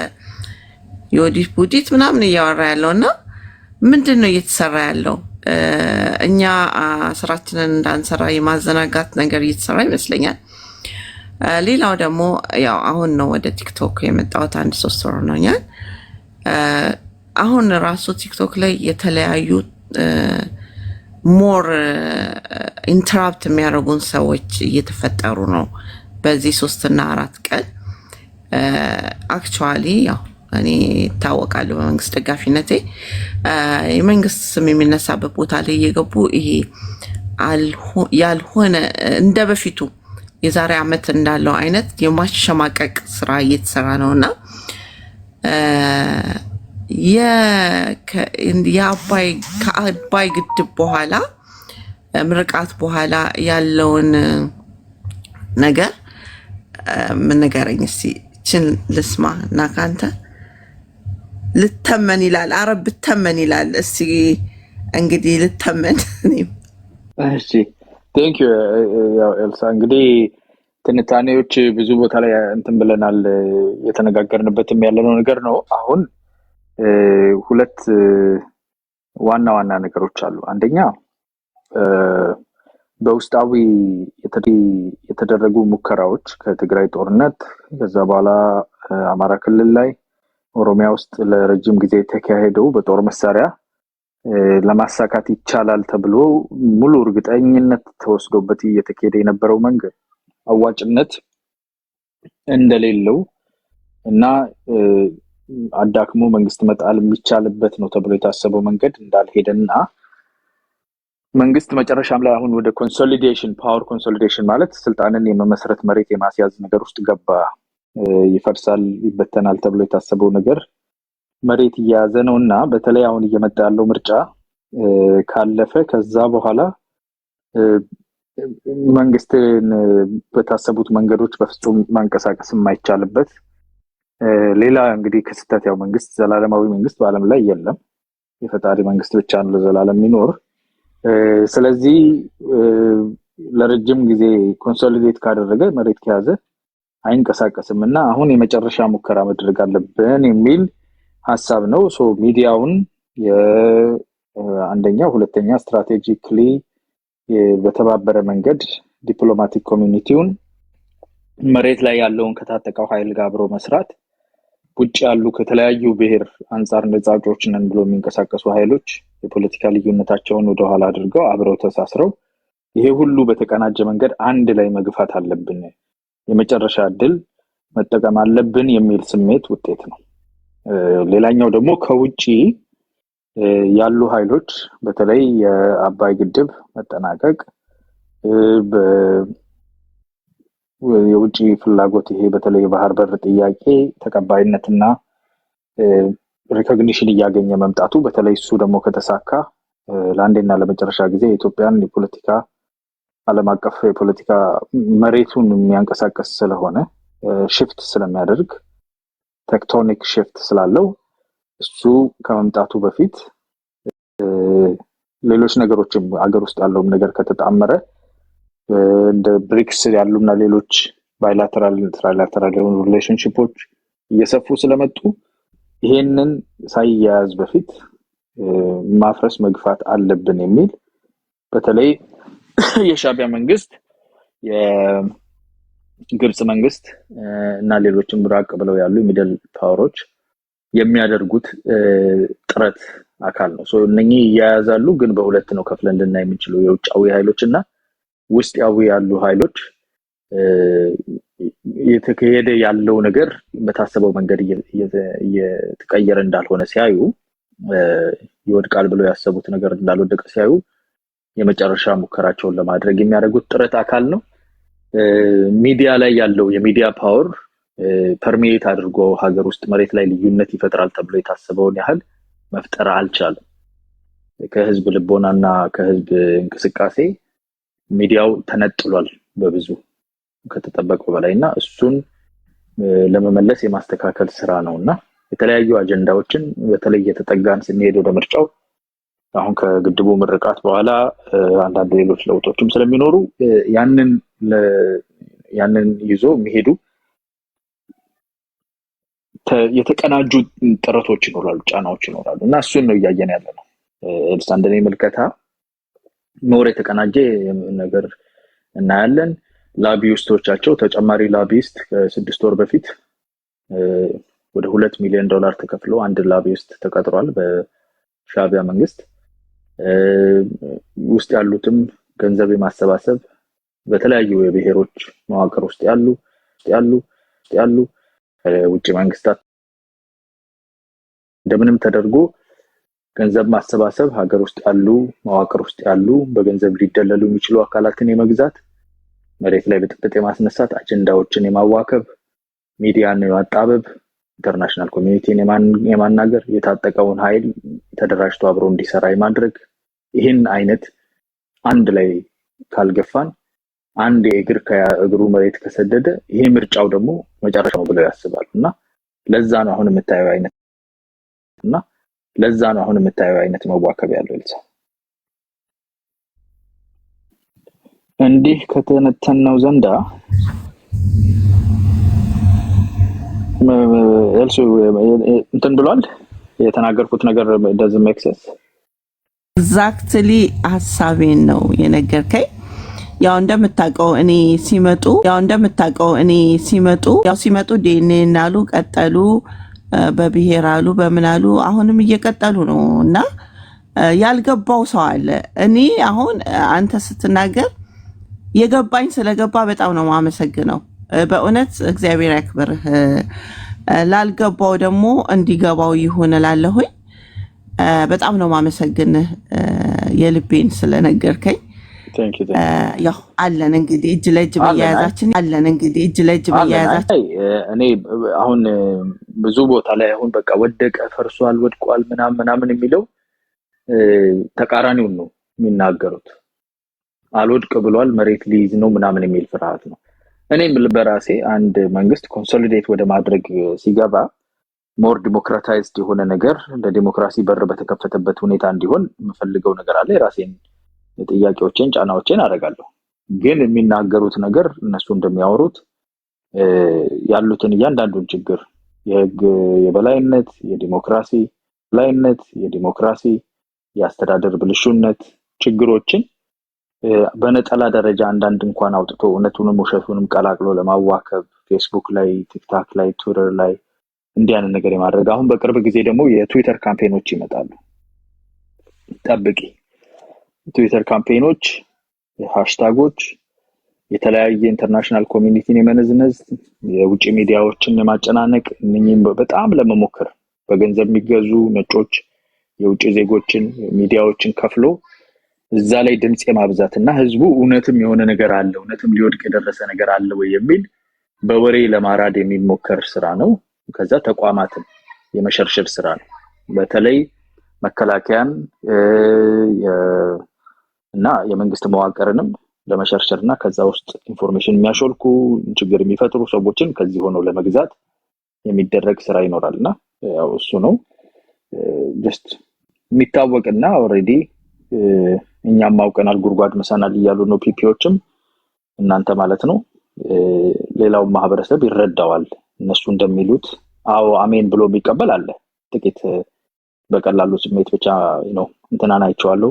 የወዲት ቡዲት ምናምን እያወራ ያለው እና ምንድን ነው እየተሰራ ያለው? እኛ ስራችንን እንዳንሰራ የማዘናጋት ነገር እየተሰራ ይመስለኛል። ሌላው ደግሞ ያው አሁን ነው ወደ ቲክቶክ የመጣሁት 1-3 ወር ሆኖኛል። አሁን ራሱ ቲክቶክ ላይ የተለያዩ ሞር ኢንተራፕት የሚያደርጉን ሰዎች እየተፈጠሩ ነው በዚህ 3 እና 4 ቀን። አክቹዋሊ ያው እኔ ይታወቃሉ በመንግስት ደጋፊነቴ የመንግስት ስም የሚነሳበት ቦታ ላይ እየገቡ ይሄ ያልሆነ እንደ በፊቱ የዛሬ ዓመት እንዳለው አይነት የማሸማቀቅ ስራ እየተሰራ ነውና ከአባይ ግድብ በኋላ ምርቃት በኋላ ያለውን ነገር ምን ንገረኝ እስቲ። እችን ልስማ እና ካንተ ልተመን ይላል። አረብ ብተመን ይላል። እስቲ እንግዲህ ልተመን። እሺ ቴንክ ዩ ኤልሳ። እንግዲህ ትንታኔዎች ብዙ ቦታ ላይ እንትን ብለናል፣ የተነጋገርንበትም ያለነው ነገር ነው። አሁን 2 ዋና ነገሮች አሉ። አንደኛ በውስጣዊ የተደረጉ ሙከራዎች ከትግራይ ጦርነት ከዛ በኋላ አማራ ክልል ላይ ኦሮሚያ ውስጥ ለረጅም ጊዜ ተካሄደው በጦር መሳሪያ ለማሳካት ይቻላል ተብሎ ሙሉ እርግጠኝነት ተወስዶበት እየተካሄደ የነበረው መንገድ አዋጭነት እንደሌለው እና አዳክሞ መንግስት መጣል የሚቻልበት ነው ተብሎ የታሰበው መንገድ እንዳልሄደና መንግስት መጨረሻም ላይ አሁን ወደ ኮንሶሊዴሽን ፓወር ኮንሶሊዴሽን ማለት ስልጣንን የመመስረት መሬት የማስያዝ ነገር ውስጥ ገባ። ይፈርሳል ይበተናል ተብሎ የታሰበው ነገር መሬት እየያዘ ነውና በተለይ አሁን እየመጣ ያለው ምርጫ ካለፈ ከዛ በኋላ መንግስትን በታሰቡት መንገዶች በፍጹም ማንቀሳቀስ የማይቻልበት ሌላ እንግዲህ ክስተት ያው መንግስት ዘላለማዊ መንግስት በአለም ላይ የለም። የፈጣሪ መንግስት ብቻ ነው ለዘላለም የሚኖር። ስለዚህ ለረጅም ጊዜ ኮንሶሊዴት ካደረገ መሬት ከያዘ አይንቀሳቀስም እና አሁን የመጨረሻ ሙከራ ማድረግ አለብን የሚል ሐሳብ ነው። ሶ ሚዲያውን አንደኛ ሁለተኛ ስትራቴጂክሊ በተባበረ መንገድ ዲፕሎማቲክ ኮሚኒቲውን መሬት ላይ ያለውን ከታጠቀው ኃይል ጋር አብሮ መስራት ውጭ ያሉ ከተለያዩ ብሔር አንፃር ነፃዎች ነን ብሎ የሚንቀሳቀሱ ኃይሎች የፖለቲካ ልዩነታቸውን ወደ ኋላ አድርገው አብረው ተሳስረው ይሄ ሁሉ በተቀናጀ መንገድ አንድ ላይ መግፋት አለብን፣ የመጨረሻ እድል መጠቀም አለብን የሚል ስሜት ውጤት ነው። ሌላኛው ደግሞ ከውጪ ያሉ ኃይሎች በተለይ የአባይ ግድብ መጠናቀቅ የውጭ ፍላጎት ይሄ በተለይ የባህር በር ጥያቄ ተቀባይነትና ሪኮግኒሽን እያገኘ መምጣቱ በተለይ እሱ ደግሞ ከተሳካ ለአንዴና ለመጨረሻ ጊዜ የኢትዮጵያን የፖለቲካ ዓለም አቀፍ የፖለቲካ መሬቱን የሚያንቀሳቀስ ስለሆነ ሽፍት ስለሚያደርግ ቴክቶኒክ ሽፍት ስላለው እሱ ከመምጣቱ በፊት ሌሎች ነገሮችም አገር ውስጥ ያለውም ነገር ከተጣመረ እንደ ብሪክስ ያሉና ሌሎች ባይላተራል ትራይላተራል ሪሌሽንሺፖች እየሰፉ ስለመጡ ይሄንን ሳይያዝ በፊት ማፍረስ መግፋት አለብን የሚል በተለይ የሻዕቢያ መንግስት የግብጽ መንግስት እና ሌሎችም ራቅ ብለው ያሉ ሚድል ፓወሮች የሚያደርጉት ጥረት አካል ነው። እነኚህ ያያዛሉ፣ ግን በሁለት ነው ከፍለን ልናይ የምንችለው የውጫዊ ኃይሎችና ውስጣዊ ያሉ ኃይሎች የተከሄደ ያለው ነገር በታሰበው መንገድ እየተቀየረ እንዳልሆነ ሲያዩ ይወድቃል ብለው ያሰቡት ነገር እንዳልወደቀ ሲያዩ የመጨረሻ ሙከራቸውን ለማድረግ የሚያደርጉት ጥረት አካል ነው። ሚዲያ ላይ ያለው የሚዲያ ፓወር ፐርሜት አድርጎ ሀገር ውስጥ መሬት ላይ ልዩነት ይፈጥራል ተብሎ የታሰበውን ያህል መፍጠር አልቻለም። ከህዝብ ልቦናና ከህዝብ እንቅስቃሴ ሚዲያው ተነጥሏል በብዙ ከተጠበቀው በላይና እሱን ለመመለስ የማስተካከል ስራ ነውና የተለያዩ አጀንዳዎችን በተለይ የተጠጋን ስንሄድ ወደ ምርጫው አሁን ከግድቡ ምርቃት በኋላ አንዳንድ ሌሎች ለውጦችም ስለሚኖሩ ያንን ይዞ የሚሄዱ የተቀናጁ ጥረቶች ይኖራሉ፣ ጫናዎች ይኖራሉ እና እሱን ነው እያየን ያለ ነው። እንደኔ መልከታ ኖር የተቀናጀ ነገር እናያለን። ላቢስቶቻቸው ተጨማሪ ላቢስት ከ6 ወር በፊት ወደ $2 ሚሊዮን ተከፍሎ አንድ ላቢስት ተቀጥሯል በሻዕቢያ መንግስት። ውስጥ ያሉትም ገንዘብ የማሰባሰብ በተለያዩ የብሔሮች መዋቅር ውስጥ ያሉ ውጭ መንግስታት እንደምንም ተደርጎ ገንዘብ ማሰባሰብ ሀገር ውስጥ ያሉ መዋቅር ውስጥ ያሉ በገንዘብ ሊደለሉ የሚችሉ አካላትን የመግዛት መሬት ላይ በጥብጥ የማስነሳት አጀንዳዎችን የማዋከብ ሚዲያን የማጣበብ ኢንተርናሽናል ኮሚኒቲን የማናገር የታጠቀውን ኃይል ተደራጅቶ አብሮ እንዲሰራ የማድረግ ይህን አይነት አንድ ላይ ካልገፋን አንድ እግሩ መሬት ከሰደደ ይሄ ምርጫው ደግሞ መጨረሻው ብለው ያስባሉና ለዛ ነው አሁን የምታየው አይነት መዋከብ ያለው ልሳ እንዲህ ከተነተነው ዘንዳ እንትን ብሏል። የተናገርኩት ነገር doesn't make sense exactly ሐሳቤን ነው የነገርከኝ። ያው እንደምታውቀው እኔ ሲመጡ ዲኤንኤ አሉ፣ ቀጠሉ፣ በብሔር አሉ፣ በመናሉ አሁንም እየቀጠሉ ነው እና ያልገባው ሰው አለ። እኔ አሁን አንተ ስትናገር የገባኝ ስለገባ በጣም ነው ማመሰግነው። በእውነት እግዚአብሔር ያክብርህ። ላልገባው ደግሞ እንዲገባው ይሁን እላለሁኝ። በጣም ነው ማመሰግንህ የልቤን ስለነገርከኝ። ያው አለን እንግዲህ እጅ ለእጅ በያያዛችን እኔ አሁን ብዙ ቦታ ላይ አሁን በቃ ወደቀ፣ ፈርሷል፣ ወድቋል ምናምን የሚለው ተቃራኒውን ነው የሚናገሩት። አልወድቅ ብሏል፣ መሬት ሊይዝ ነው ምናምን የሚል ፍርሃት ነው። እኔም በራሴ አንድ መንግስት ኮንሶሊዴት ወደ ማድረግ ሲገባ ሞር ዲሞክራታይዝድ የሆነ ነገር ለዲሞክራሲ በር በተከፈተበት ሁኔታ እንዲሆን የምፈልገው ነገር አለ። የራሴን ጥያቄዎችን ጫናዎችን አደርጋለሁ። ግን የሚናገሩት ነገር እነሱ እንደሚያወሩት ያሉትን እያንዳንዱን ችግር የህግ የበላይነት፣ የዲሞክራሲ የአስተዳደር ብልሹነት ችግሮችን በነጠላ ደረጃ አንዳንድ እንኳን አውጥቶ እውነቱንም ውሸቱንም ቀላቅሎ ለማዋከብ ፌስቡክ ላይ፣ ቲክታክ ላይ፣ ትዊተር ላይ እንዲያን ነገር የማድረግ አሁን በቅርብ ጊዜ ደግሞ የትዊተር ካምፔኖች ይመጣሉ። ጠብቂ። ትዊተር ካምፔኖች፣ ሃሽታጎች፣ የተለያየ ኢንተርናሽናል ኮሚኒቲን የመነዝነዝ የውጭ ሚዲያዎችን የማጨናነቅ እነኚህም በጣም ለመሞከር በገንዘብ የሚገዙ ነጮች የውጭ ዜጎችን ሚዲያዎችን ከፍሎ እዛ ላይ ድምጽ የማብዛትና ህዝቡ እውነትም የሆነ ነገር አለ እውነትም ሊወድቅ የደረሰ ነገር አለ ወይ የሚል በወሬ ለማራድ የሚሞከር ስራ ነው። ከዛ ተቋማትን የመሸርሸር ስራ ነው። በተለይ መከላከያን እና የመንግስት መዋቅርንም ለመሸርሸርና ከዛ ውስጥ ኢንፎርሜሽን የሚያሾልኩ ችግር የሚፈጥሩ ሰዎችን ከዚህ ሆነው ለመግዛት የሚደረግ ስራ ይኖራልና ያው እሱ ነው ጀስት የሚታወቅና ኦሬዲ እኛም ማውቀናል ጉርጓድ መሰናል እያሉ ነው ፒፒዎችም እናንተ ማለት ነው። ሌላው ማህበረሰብ ይረዳዋል እነሱ እንደሚሉት አዎ አሜን ብሎ የሚቀበል አለ ጥቂት በቀላሉ ስሜት ብቻ ነው እንትናን አይቼዋለሁ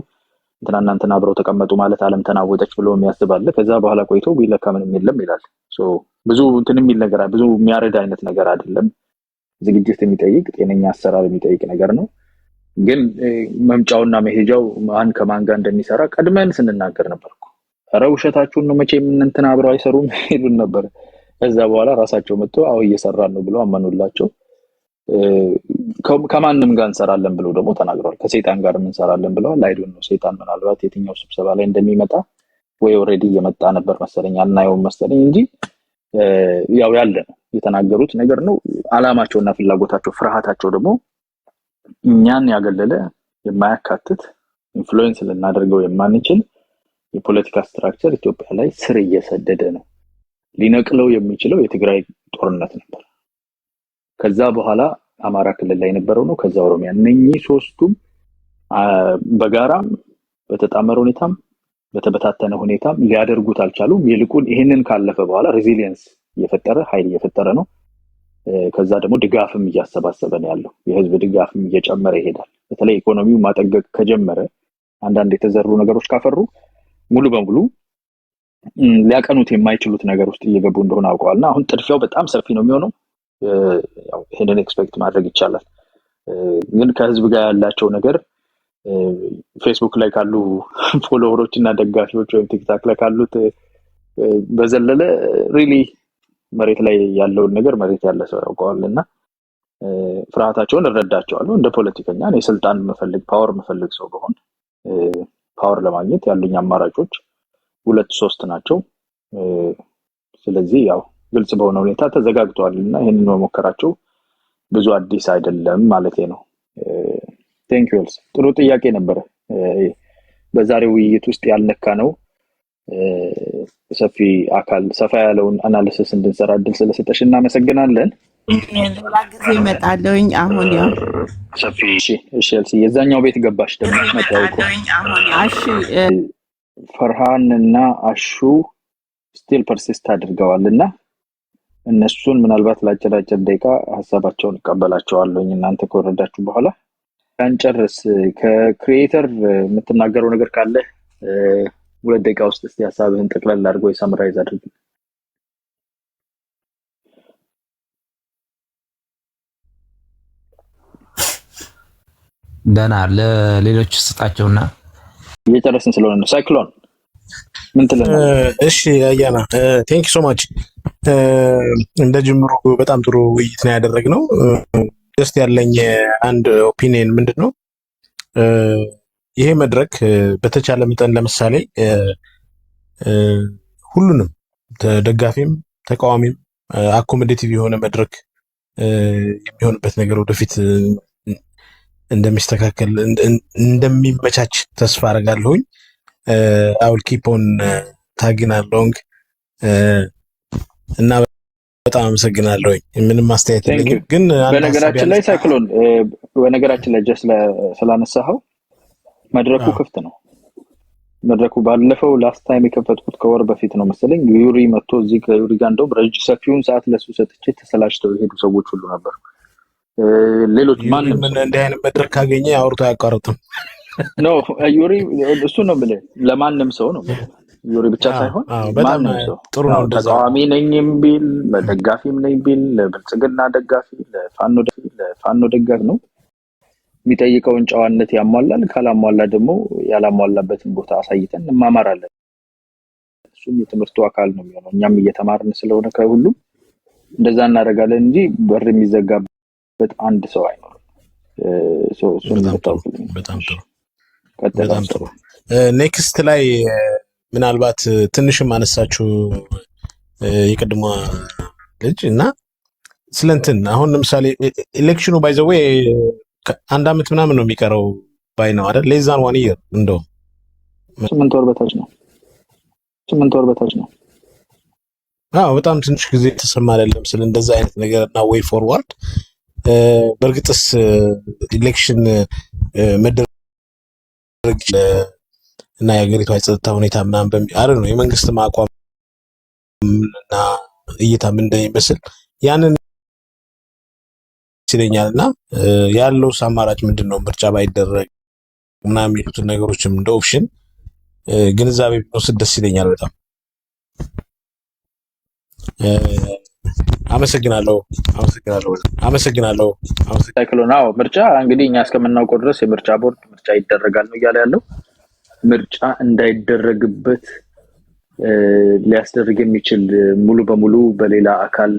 እንትና አብረው ተቀመጡ ማለት ዓለም ተናወጠች ብሎ የሚያስባል ከዛ በኋላ ቆይቶ ቢለካ ምንም የለም ይላል። ብዙ እንትን የሚል ነገር ብዙ የሚያረዳ አይነት ነገር አይደለም። ዝግጅት የሚጠይቅ ጤነኛ አሰራር የሚጠይቅ ነገር ነው። ግን መምጫውና መሄጃው ማን ከማን ጋር እንደሚሰራ ቀድመን ስንናገር ነበርኩ። ኧረ ውሸታችሁን ነው መቼም እንትና አብረው አይሰሩም ይሉን ነበር። ከዛ በኋላ ራሳቸው መጥተው አዎ እየሰራን ነው ብለው አመኑላቸው። ከማንም ጋር እንሰራለን ብለው ደግሞ ተናግረዋል። ከሰይጣን ጋር እንሰራለን ብለዋል። አይዶን ነው ሰይጣን ምናልባት የትኛው ስብሰባ ላይ እንደሚመጣ ወይ ኦሬዲ እየመጣ ነበር መሰለኝ አናየውም መሰለኝ እንጂ ያው ያለ ነው የተናገሩት ነገር ነው። አላማቸውና ፍላጎታቸው ፍርሃታቸው ደግሞ እኛን ያገለለ የማያካትት ኢንፍሉዌንስ ልናደርገው የማንችል የፖለቲካ ስትራክቸር ኢትዮጵያ ላይ ስር እየሰደደ ነው። ሊነቅለው የሚችለው የትግራይ ጦርነት ነበር። ከዛ በኋላ አማራ ክልል ላይ የነበረው ነው። ከዛ ኦሮሚያ እነኚህ ሶስቱም በጋራም በተጣመረ ሁኔታም በተበታተነ ሁኔታም ሊያደርጉት አልቻሉም። ይልቁን ይሄንን ካለፈ በኋላ ሬዚሊየንስ እየፈጠረ ኃይል እየፈጠረ ነው። ከዛ ደግሞ ድጋፍም እያሰባሰበ ነው ያለው። የህዝብ ድጋፍም እየጨመረ ይሄዳል። በተለይ ኢኮኖሚው ማጠገግ ከጀመረ አንዳንድ የተዘሩ ነገሮች ካፈሩ ሙሉ በሙሉ ሊያቀኑት የማይችሉት ነገር ውስጥ እየገቡ እንደሆነ አውቀዋልና አሁን ጥድፊያው በጣም ሰፊ ነው የሚሆነው። ያው ይሄንን ኤክስፔክት ማድረግ ይቻላል። ግን ከህዝብ ጋር ያላቸው ነገር ፌስቡክ ላይ ካሉ ፎሎወሮች እና ደጋፊዎች ወይም ቲክታክ ላይ ካሉት በዘለለ ሪሊ መሬት ላይ ያለውን ነገር መሬት ያለ ሰው ያውቀዋልና ፍርሃታቸውን እረዳቸዋለሁ። እንደ ፖለቲከኛ እኔ ስልጣን መፈልግ ፓወር መፈልግ ሰው በሆን ፓወር ለማግኘት ያሉኝ አማራጮች 2-3 ናቸው። ስለዚህ ያው ግልጽ በሆነ ሁኔታ ተዘጋግቷልና ይሄንን መሞከራቸው ብዙ አዲስ አይደለም ማለት ነው። ቴንክ ዩ። ጥሩ ጥያቄ ነበር። በዛሬው ውይይት ውስጥ ያልነካ ነው ሰፊ አካል ሰፋ ያለውን አናሊሲስ እንድንሰራ እድል ስለሰጠሽ እናመሰግናለን። ሌላ ጊዜ እመጣለሁኝ። አሁን ያው ሰፊ እሺ የዛኛው ቤት ገባሽ ደግሞ መጣውቁ እሺ ፈርሃን እና አሹ ስቲል ፐርሲስት አድርገዋልና እነሱን ምናልባት ለአጭር ደቂቃ ሐሳባቸውን እቀበላቸዋለሁኝ እናንተ ከወረዳችሁ በኋላ አንጨርስ። ከክሪኤተር የምትናገረው ነገር ካለ 2 ደቂቃ ውስጥ እስቲ ሐሳብህን ጠቅለል አድርጎ ሰምራይዝ አድርግ። ደና ለሌሎች ስጣቸውና እየጨረስን ስለሆነ ነው። ሳይክሎን ምን ትላለህ? እሺ አያና ቴንክ ዩ ሶ ማች። እንደ ጅምሩ በጣም ጥሩ ውይይት ነው ያደረግነው። ጀስት ያለኝ አንድ ኦፒኒየን ምንድነው ይሄ መድረክ በተቻለ መጠን ለምሳሌ ሁሉንም ተደጋፊም ተቃዋሚም አኮሞዴቲቭ የሆነ መድረክ የሚሆንበት ነገር ወደፊት እንደሚስተካከል እንደሚመቻች ተስፋ አደርጋለሁኝ። I will keep on tagging along እና በጣም አመሰግናለሁኝ። ምንም አስተያየት የለኝም ግን በነገራችን ላይ ሳይክሎን በነገራችን ላይ ጀስት ስላነሳኸው መድረኩ ክፍት ነው። መድረኩ ባለፈው ላስት ታይም የከፈትኩት ከወር በፊት ነው መሰለኝ ዩሪ መጥቶ እዚህ ከዩሪ ጋር እንደውም ረጅም ሰፊውን ሰዓት ለሱ ሰጥቼ ተሰላችተው የሄዱ ሰዎች ሁሉ ነበሩ። ሌሎች ማንም እንደ አይነት መድረክ ካገኘ አውርቶ አያቋርጥም። ኖ ዩሪ እሱ ነው ብለ ለማንም ሰው ነው ዩሪ ብቻ ሳይሆን ማንም ሰው ጥሩ ነው። ተቃዋሚ ነኝም ቢል ደጋፊም ነኝ ቢል ለብልጽግና ደጋፊ ለፋኖ ደጋፊ ነው የሚጠይቀውን ጨዋነት ያሟላል። ካላሟላ ደግሞ ያላሟላበትን ቦታ አሳይተን እንማማራለን። እሱም የትምህርቱ አካል ነው የሚሆነው። እኛም እየተማርን ስለሆነ ከሁሉ እንደዛ እናደርጋለን እንጂ በር የሚዘጋበት አንድ ሰው አይኖርም። በጣም ጥሩ ቀጥል በጣም አብሰሩ። ጥሩ። ኔክስት ላይ ምናልባት ትንሽም አነሳችሁ የቅድሟ ልጅ እና ስለ እንትን አሁን ለምሳሌ ኤሌክሽኑ ባይ ዘ ዌይ አንድ አመት ምናምን ነው የሚቀረው ባይ ነው አይደል? ሌዛን ዋን ይር እንደው 8 ወር በታች ነው። 8 ወር በታች ነው። አዎ በጣም ትንሽ ጊዜ ተሰማ አይደለም ስለ እንደዛ አይነት ነገር እና ዌይ ፎርዋርድ በእርግጥስ ኤሌክሽን መደረግ እና የሀገሪቷ የጸጥታ ሁኔታ ምናምን አይደል ነው የመንግስት አቋም እና እይታ ምን እንደሚመስል ያንን ይለኛል እና ያለው አማራጭ ምንድን ነው? ምርጫ ባይደረግ ምናምን የሚሉትን ነገሮችም እንደ ኦፕሽን ግንዛቤ ቢወስድ ደስ ይለኛል በጣም። አመሰግናለሁ። ሳይክሎን አዎ፣ ምርጫ እንግዲህ እኛ እስከምናውቀው ድረስ የምርጫ ቦርድ ምርጫ ይደረጋል ነው እያለ ያለው። ምርጫ እንዳይደረግበት ሊያስደርግ የሚችል ሙሉ በሙሉ በሌላ አካል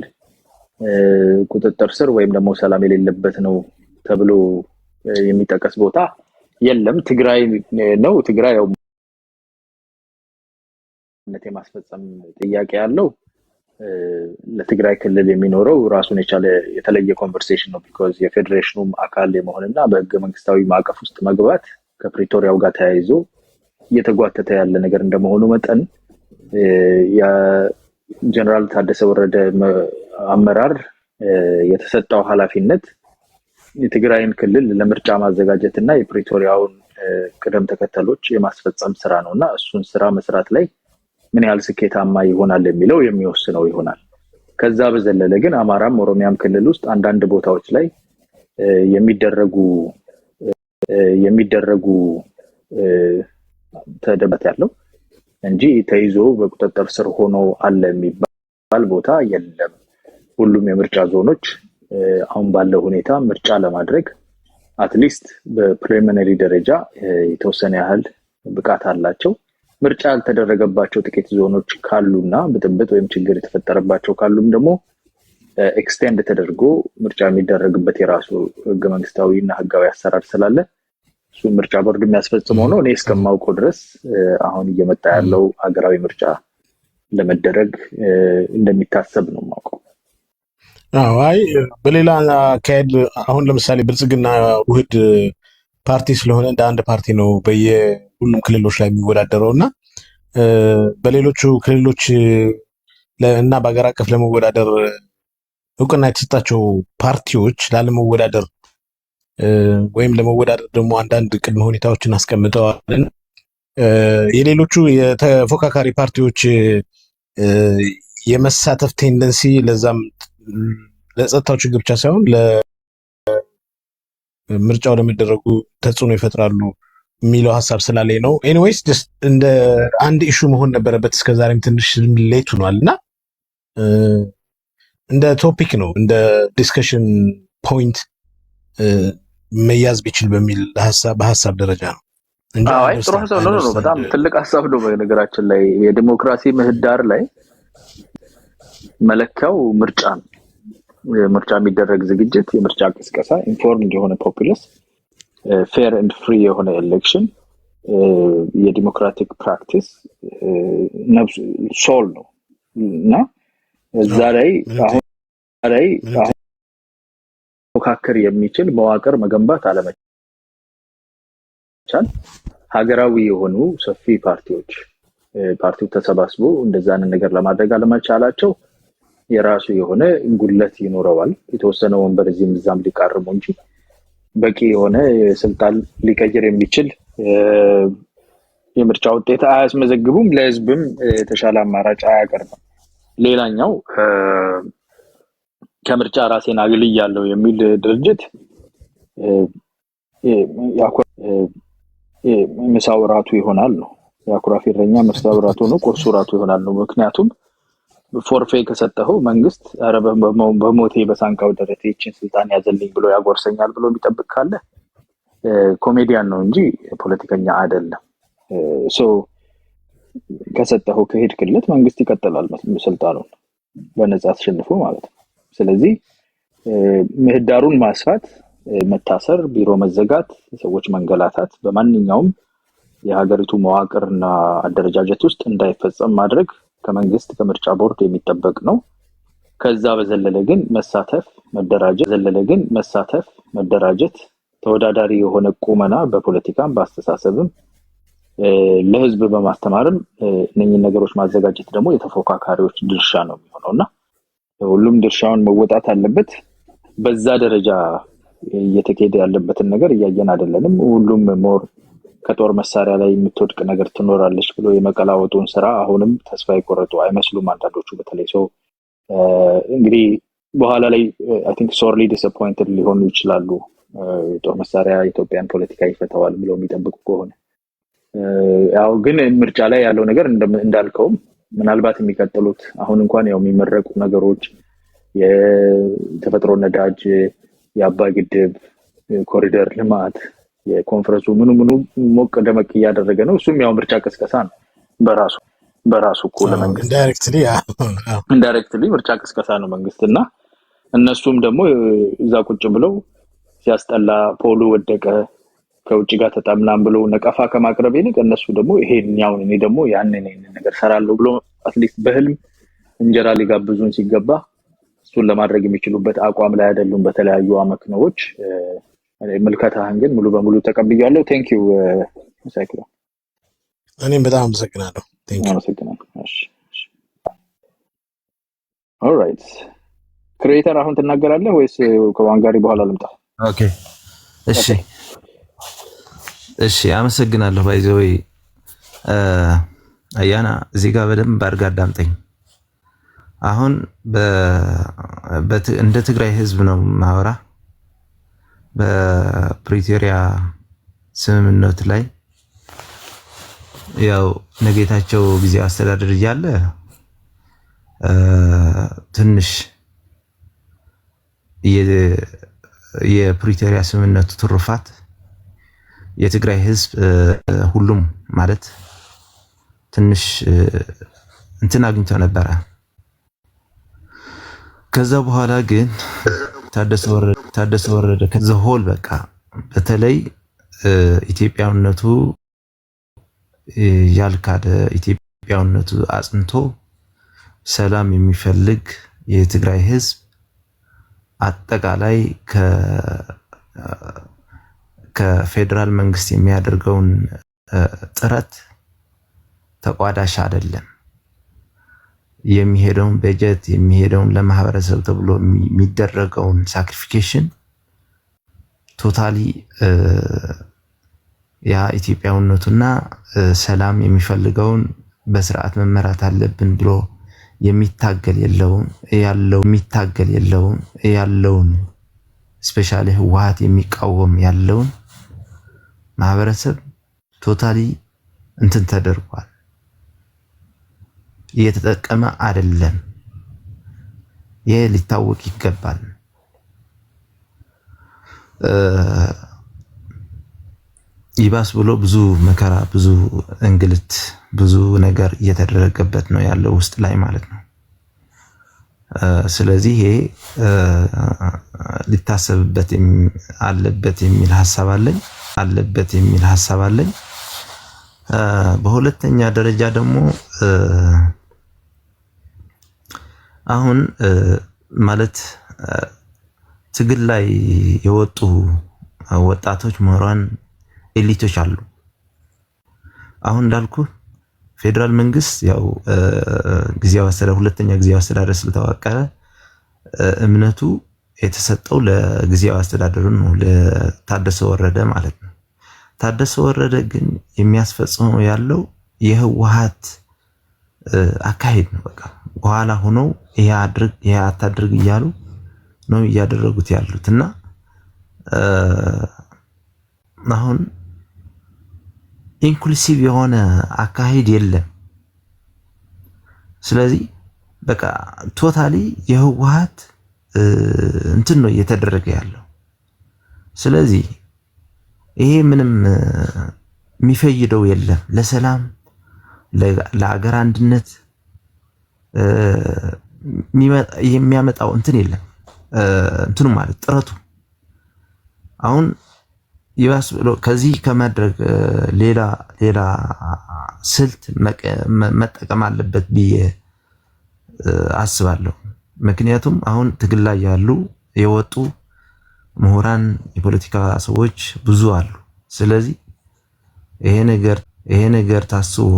ቁጥጥር ስር ወይም ደግሞ ሰላም የሌለበት ነው ተብሎ የሚጠቀስ ቦታ የለም። ትግራይ ነው። ትግራይ ያው የማስፈጸም ጥያቄ ያለው ለትግራይ ክልል የሚኖረው ራሱን የቻለ የተለየ ኮንቨርሴሽን ነው። ቢኮዝ የፌዴሬሽኑም አካል የመሆንና በህገ መንግስታዊ ማዕቀፍ ውስጥ መግባት ከፕሪቶሪያው ጋር ተያይዞ እየተጓተተ ያለ ነገር እንደመሆኑ መጠን የጀነራል ታደሰ ወረደ አመራር የተሰጠው ኃላፊነት የትግራይን ክልል ለምርጫ ማዘጋጀት እና የፕሪቶሪያውን ቅደም ተከተሎች የማስፈጸም ስራ ነውና እሱን ስራ መስራት ላይ ምን ያህል ስኬታማ ይሆናል የሚለው የሚወስነው ይሆናል። ከዛ በዘለለ ግን አማራም ኦሮሚያም ክልል ውስጥ አንዳንድ ቦታዎች ላይ የሚደረጉ ተደበት ያለው እንጂ ተይዞ በቁጥጥር ስር ሆኖ አለ የሚባል ቦታ የለም። ሁሉም የምርጫ ዞኖች አሁን ባለው ሁኔታ ምርጫ ለማድረግ አትሊስት በፕሪሊሚናሪ ደረጃ የተወሰነ ያህል ብቃት አላቸው። ምርጫ ያልተደረገባቸው ጥቂት ዞኖች ካሉና ብጥብጥ ወይም ችግር የተፈጠረባቸው ካሉም ደግሞ ኤክስቴንድ ተደርጎ ምርጫ የሚደረግበት የራሱ ህገ መንግስታዊ እና ህጋዊ አሰራር ስላለ እሱ ምርጫ ቦርድ የሚያስፈጽመው ነው። እኔ እስከማውቀው ድረስ አሁን እየመጣ ያለው ሀገራዊ ምርጫ ለመደረግ እንደሚታሰብ ነው የማውቀው። አይ በሌላ አካሄድ አሁን ለምሳሌ ብልጽግና ውህድ ፓርቲ ስለሆነ እንደ አንድ ፓርቲ ነው በየሁሉም ክልሎች ላይ የሚወዳደረው እና በሌሎቹ ክልሎች እና በሀገር አቀፍ ለመወዳደር እውቅና የተሰጣቸው ፓርቲዎች ላለመወዳደር ወይም ለመወዳደር ደግሞ አንዳንድ ቅድመ ሁኔታዎችን አስቀምጠዋል። የሌሎቹ የተፎካካሪ ፓርቲዎች የመሳተፍ ቴንደንሲ ለዛም ለጸጥታው ችግር ብቻ ሳይሆን ለምርጫው ለመደረጉ ተጽዕኖ ይፈጥራሉ የሚለው ሀሳብ ስላለኝ ነው። ኤኒዌይስ እንደ አንድ ኢሹ መሆን ነበረበት። እስከዛሬም ትንሽ ሌት ሆኗል እና እንደ ቶፒክ ነው እንደ ዲስከሽን ፖይንት መያዝ ቢችል በሚል በሀሳብ ደረጃ ነው እንጂ ጥሩ ሀሳብ ነው። በጣም ትልቅ ሀሳብ ነው። በነገራችን ላይ የዲሞክራሲ ምህዳር ላይ መለኪያው ምርጫ ነው። ምርጫ የሚደረግ ዝግጅት፣ የምርጫ ቅስቀሳ፣ ኢንፎርምድ የሆነ ፖፑለስ፣ ፌር ኤንድ ፍሪ የሆነ ኤሌክሽን የዲሞክራቲክ ፕራክቲስ ሶል ነው እና እዛ ላይ አሁን መካከር የሚችል መዋቅር መገንባት አለመቻል፣ ሀገራዊ የሆኑ ሰፊ ፓርቲው ተሰባስቦ እንደዛን ነገር ለማድረግ አለመቻላቸው የራሱ የሆነ ጉድለት ይኖረዋል። የተወሰነ ወንበር እዚህም እዛም ሊቃርሙ እንጂ በቂ የሆነ ስልጣን ሊቀይር የሚችል የምርጫ ውጤት አያስመዘግቡም። ለህዝብም የተሻለ አማራጭ አያቀርብም። ሌላኛው ከምርጫ ራሴን አግልያለሁ የሚል ድርጅት ምሳው ራቱ ይሆናል ነው። የአኩራፊ እረኛ ምሳው ራቱ ነው፣ ቁርሱ ራቱ ይሆናል ነው። ምክንያቱም ፎርፌ ከሰጠኸው መንግስት ኧረ በሞቴ በሳንካው ደረቴ ይህችን ስልጣን ያዘልኝ ብሎ ያጎርሰኛል ብሎ የሚጠብቅ ካለ ኮሜዲያን ነው እንጂ ፖለቲከኛ አይደለም። ከሰጠኸው ከሄድክለት መንግስት ይቀጥላል ስልጣኑን በነጻ አስሸንፎ ማለት ነው። ስለዚህ ምህዳሩን ማስፋት፣ መታሰር፣ ቢሮ መዘጋት፣ ሰዎች መንገላታት በማንኛውም የሀገሪቱ መዋቅርና አደረጃጀት ውስጥ እንዳይፈጸም ማድረግ ከመንግስት ከምርጫ ቦርድ የሚጠበቅ ነው። ከዛ በዘለለ ግን መደራጀት ተወዳዳሪ የሆነ ቁመና በፖለቲካም በአስተሳሰብም ለህዝብ በማስተማርም እነኚህን ነገሮች ማዘጋጀት ደግሞ የተፎካካሪዎች ድርሻ ነው የሚሆነውና ሁሉም ድርሻውን መወጣት አለበት። በዛ ደረጃ እየተካሄደ ያለበትን ነገር እያየን አይደለንም። ሁሉም ሞር ከጦር መሳሪያ ላይ የምትወድቅ ነገር ትኖራለች ብሎ የመቀላወጡን ስራ አሁንም ተስፋ የቆረጡ አይመስሉም አንዳንዶቹ። በተለይ ሰው እንግዲህ በኋላ ላይ አይ ቲንክ ሶርሊ ዲስአፖይንትድ ሊሆኑ ይችላሉ። ጦር መሳሪያ ኢትዮጵያን ፖለቲካ ይፈታዋል ብለው የሚጠብቁ ከሆነ ያው ግን ምርጫ ላይ ያለው ነገር እንዳልከውም ምናልባት የሚቀጥሉት አሁን እንኳን ያው የሚመረቁ ነገሮች የተፈጥሮ ነዳጅ፣ የአባይ ግድብ፣ ኮሪደር ልማት፣ የኮንፈረንሱ ምኑ ሞቅ ደመቅ እያደረገ ነው። እሱም ያው ምርጫ ቅስቀሳ ነው በራሱ እኮ ለመንግስት ኢንዳይሬክትሊ ምርጫ ቅስቀሳ ነው መንግስትና እነሱም ደግሞ እዛ ቁጭ ብለው ሲያስጠላ ፖሉ ወደቀ ከውጭ ጋር ተጣምናም ብለው ነቀፋ ከማቅረብ ይልቅ እነሱ ደግሞ ይሄኛውን እኔ ደግሞ ያንን ነገር ሰራለሁ ብሎ አትሊስት በህልም እንጀራ ሊጋብዙን ሲገባ እሱን ለማድረግ የሚችሉበት አቋም ላይ አይደሉም በተለያዩ አመክንዮዎች። ምልከታህን ግን ሙሉ በሙሉ ተቀብያለሁ። ቴንክ ዩ ሳይክሎ። እኔም በጣም አመሰግናለሁ። ቴንክ ዩ። እሺ ኦልራይት ክሬተር አሁን ትናገራለህ ወይስ ከዋንጋሪ በኋላ ልምጣ? ኦኬ እሺ አመሰግናለሁ። ባይዘይ አያና እዚህ ጋር በደንብ አድርጋ አዳምጠኝ። አሁን እንደ ትግራይ ህዝብ ነው ማወራ። በፕሪቶሪያ ስምምነት ላይ ያው ነጌታቸው ጊዜያዊ አስተዳደር እያለ ትንሽ የፕሪቶሪያ ስምምነቱ ትሩፋት የትግራይ ህዝብ ሁሉም ማለት ትንሽ እንትን አግኝቶ ነበረ። ከዛ በኋላ ግን ታደሰ ወረደ ከዘሆል በቃ በተለይ ኢትዮጵያውነቱ ያልካደ ኢትዮጵያውነቱ አጽንቶ ሰላም የሚፈልግ የትግራይ ህዝብ አጠቃላይ ከፌደራል መንግስት የሚያደርገውን ጥረት ተቋዳሽ አይደለም። የሚሄደውን በጀት የሚሄደውን ለማህበረሰብ ተብሎ የሚደረገውን ሳክሪፊኬሽን ቶታሊ ያ ኢትዮጵያውነቱና ሰላም የሚፈልገውን በስርዓት መመራት አለብን ብሎ የሚታገል ያለውን ስፔሻሊ ህወሓት የሚቃወም ያለውን ማህበረሰብ ቶታሊ እንትን ተደርጓል። እየተጠቀመ አይደለም። ይሄ ሊታወቅ ይገባል። ይባስ ብሎ ብዙ መከራ፣ ብዙ እንግልት፣ ብዙ ነገር እየተደረገበት ነው ያለው ውስጥ ላይ ማለት ነው። ስለዚህ ይሄ ሊታሰብበት አለበት የሚል ሐሳብ አለኝ። በሁለተኛ ደረጃ ደግሞ አሁን ማለት ትግል ላይ የወጡ ወጣቶች ምሁራን ኤሊቶች አሉ። አሁን እንዳልኩ ፌደራል መንግስት ያው ሁለተኛ ጊዜያዊ አስተዳደር ስለተዋቀረ እምነቱ የተሰጠው ለጊዜያዊ አስተዳደሩ ነው፣ ለታደሰ ወረደ ማለት ነው። ታደሰ ወረደ ግን የሚያስፈጽመው ያለው የህወሓት አካሄድ ነው። በቃ በኋላ ሆነው ይሄ አድርግ ይሄ አታድርግ እያሉ ነው እያደረጉት ያሉትና አሁን ኢንክሉሲቭ የሆነ አካሄድ የለም። ስለዚህ በቃ ቶታሊ የህወሓት እንትን ነው እየተደረገ ያለው። ስለዚህ ይሄ ምንም የሚፈይደው የለም። ለሰላም ለሀገር አንድነት የሚያመጣው እንትን የለም። እንትኑ ማለት ጥረቱ አሁን ይባስ ብሎ ከዚህ ከማድረግ ሌላ ሌላ ስልት መጠቀም አለበት ብዬ አስባለሁ። ምክንያቱም አሁን ትግል ላይ ያሉ የወጡ ምሁራን፣ የፖለቲካ ሰዎች ብዙ አሉ። ስለዚህ ይሄ ነገር ታስቦ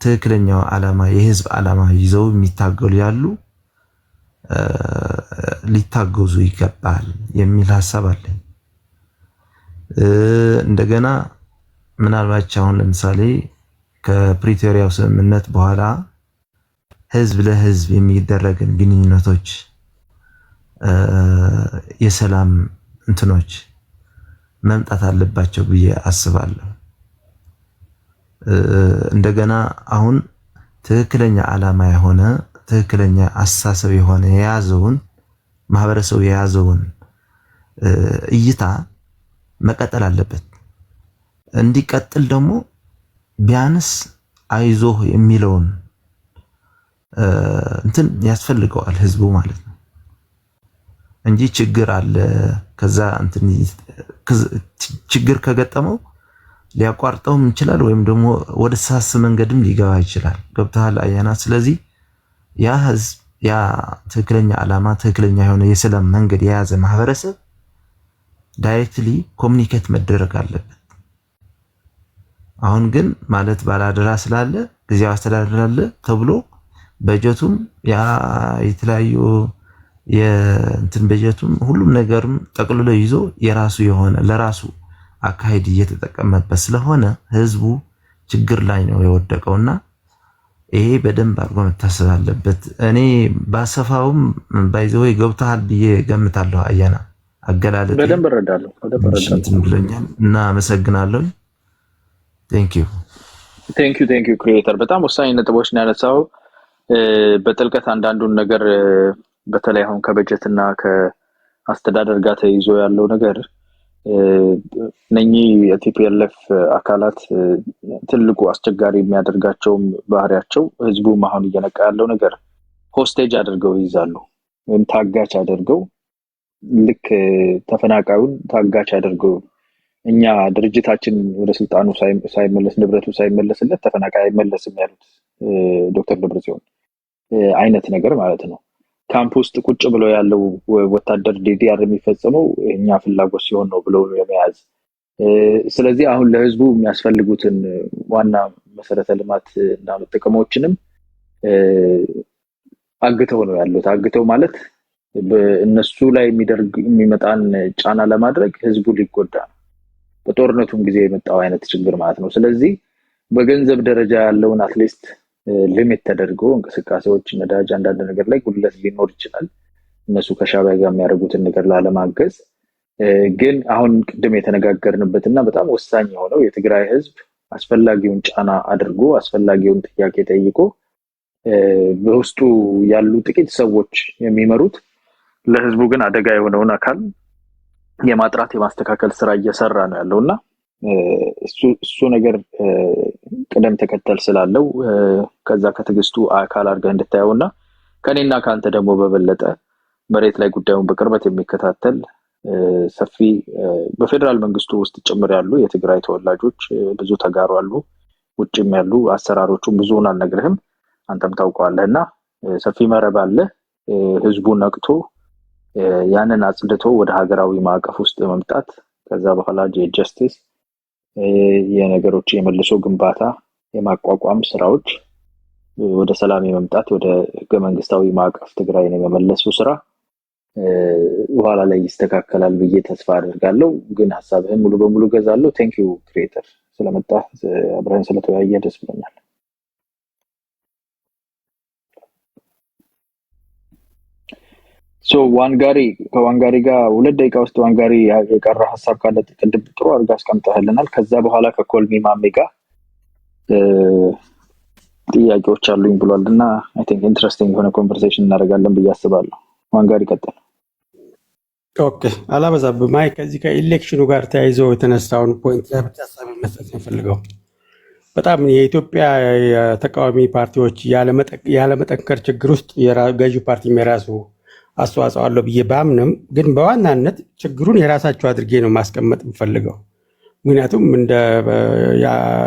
ትክክለኛው ዓላማ የህዝብ ዓላማ ይዘው የሚታገሉ ያሉ ሊታገዙ ይገባል የሚል ሐሳብ አለኝ። እንደገና ምናልባት አሁን ለምሳሌ ከፕሪቶሪያው ስምምነት በኋላ ህዝብ ለህዝብ የሚደረግን ግንኙነቶች የሰላም እንትኖች መምጣት አለባቸው ብዬ አስባለሁ። እንደገና አሁን ትክክለኛ ዓላማ የሆነ ትክክለኛ አስተሳሰብ የሆነ የያዘውን ማህበረሰቡ የያዘውን እይታ መቀጠል አለበት። እንዲቀጥል ደግሞ ቢያንስ አይዞህ የሚለውን እንትን ያስፈልገዋል ህዝቡ ማለት ነው እንጂ ችግር አለ ከዛ እንትን ችግር ከገጠመው ሊያቋርጠውም ይችላል ወይም ደግሞ ወደ ተሳስ መንገድም ሊገባ ይችላል። ገብተሃል አያና? ስለዚህ ያ ህዝብ ያ ትክክለኛ ዓላማ ትክክለኛ የሆነ የሰላም መንገድ የያዘ ማህበረሰብ ዳይሬክትሊ ኮሙኒኬት መደረግ አለበት። አሁን ግን ማለት ባላደራ ስላለ ጊዜያዊ አስተዳደር አለ ተብሎ በጀቱም ያ የተለያዩ የእንትን በጀቱም ሁሉም ነገርም ጠቅልሎ ይዞ የራሱ የሆነ ለራሱ አካሄድ እየተጠቀመበት ስለሆነ ህዝቡ ችግር ላይ ነው የወደቀውና ይሄ በደንብ አድርጎ መታሰብ አለበት። እኔ ባሰፋውም ባይዘው ገብተሃል ብዬ ገምታለሁ። አያና አገላለጥ በደንብ እረዳለሁ ብለኛል እና አመሰግናለሁ። ቴንክ ዩ ክሪኤተር። በጣም ወሳኝ ነጥቦች ነው ያነሳው። በጥልቀት አንዳንዱን ነገር በተለይ አሁን ከበጀትና ከአስተዳደር ጋር ተይዞ ያለው ነገር እነኚህ የቲፒኤልኤፍ አካላት ትልቁ አስቸጋሪ የሚያደርጋቸውም ባህሪያቸው ህዝቡም አሁን እየነቃ ያለው ነገር ሆስቴጅ አድርገው ይይዛሉ ወይም ታጋች አድርገው ልክ ተፈናቃዩን ታጋች አድርገው እኛ ድርጅታችን ወደ ስልጣኑ ሳይመለስ ንብረቱ ሳይመለስለት ተፈናቃይ አይመለስም ያሉት ዶክተር ደብረጽዮን አይነት ነገር ማለት ነው። ካምፕ ውስጥ ቁጭ ብለው ያለው ወታደር ዲዲአር የሚፈጸመው እኛ ፍላጎት ሲሆን ነው ብለው የመያዝ ስለዚህ አሁን ለህዝቡ የሚያስፈልጉትን ዋና መሰረተ ልማት እና ጥቅሞችንም አግተው ነው ያሉት። አግተው ማለት በእነሱ ላይ የሚመጣን ጫና ለማድረግ ህዝቡ ሊጎዳ ነው። በጦርነቱም ጊዜ የመጣው አይነት ችግር ማለት ነው። ስለዚህ በገንዘብ ደረጃ ያለውን አትሊስት ሊሚት ተደርጎ እንቅስቃሴዎች ነዳጅ አንዳንድ ነገር ላይ ጉድለት ሊኖር ይችላል እነሱ ከሻዕቢያ ጋር የሚያደርጉትን ነገር ላለማገዝ። ግን አሁን ቅድም የተነጋገርንበትና በጣም ወሳኝ የሆነው የትግራይ ህዝብ አስፈላጊውን ጫና አድርጎ አስፈላጊውን ጥያቄ ጠይቆ በውስጡ ያሉ ጥቂት ሰዎች የሚመሩት ለህዝቡ ግን አደጋ የሆነውን አካል የማጥራት የማስተካከል ስራ እየሰራ ነው ያለውና እሱ ነገር ቅደም ተከተል ስላለው ከዛ ከትግስቱ አካል አድርገህ እንድታየውና ከኔና ካንተ ደግሞ በበለጠ መሬት ላይ ጉዳዩን በቅርበት የሚከታተል ሰፊ በፌደራል መንግስቱ ውስጥ ጭምር ያሉ የትግራይ ተወላጆች ብዙ ተጋሩ አሉ። ውጭም ያሉ አሰራሮቹም ብዙውን አልነግርህም አንተም ታውቀዋለህና ሰፊ መረብ አለ። ህዝቡ ነቅቶ ያንን አጽድቶ ወደ ሀገራዊ ማዕቀፍ ውስጥ መምጣት ከዛ በኋላ ጀስቲስ የነገሮች የመልሶ ግንባታ የማቋቋም ስራዎች ወደ ሰላም የመምጣት ወደ ህገ መንግስታዊ ማዕቀፍ ትግራይን የመመለሱ ስራ በኋላ ላይ ይስተካከላል ብዬ ተስፋ አደርጋለሁ። ግን ሐሳብህን ሙሉ በሙሉ ገዛለሁ። ቴንክ ዩ ክሪኤተር ስለመጣ አብረን ስለተወያየ ደስ ብሎኛል። ከዋንጋሪ ጋር 2 ደቂቃ ውስጥ ዋንጋሪ የቀረ ሐሳብ ካለ ቅድም ጥሩ አድርጋ አስቀምጠህልናል። ከዛ በኋላ ከኮልሚ ማሜ ጋር ጥያቄዎች አሉኝ ብሏልና አይ ቲንክ ኢንትረስቲንግ የሆነ ኮንቨርሴሽን እናደርጋለን ብዬ አስባለሁ። ዋንጋሪ ቀጥል። ኦኬ፣ አላበዛብህም። አይ ከዚህ ከኢሌክሽኑ ጋር ተያይዞ የተነሳውን ፖይንት ላይ ብቻ ሀሳብ መስጠት ነው ፈልገው። በጣም የኢትዮጵያ ተቃዋሚ ፓርቲዎች ያለመጠንከር ችግር ውስጥ ገዢ ፓርቲ የራሱ አስተዋጽኦ አለው ብዬ ባምንም ግን በዋናነት ችግሩን የራሳቸው አድርጌ ነው ማስቀመጥ የምፈልገው። ምክንያቱም እንደ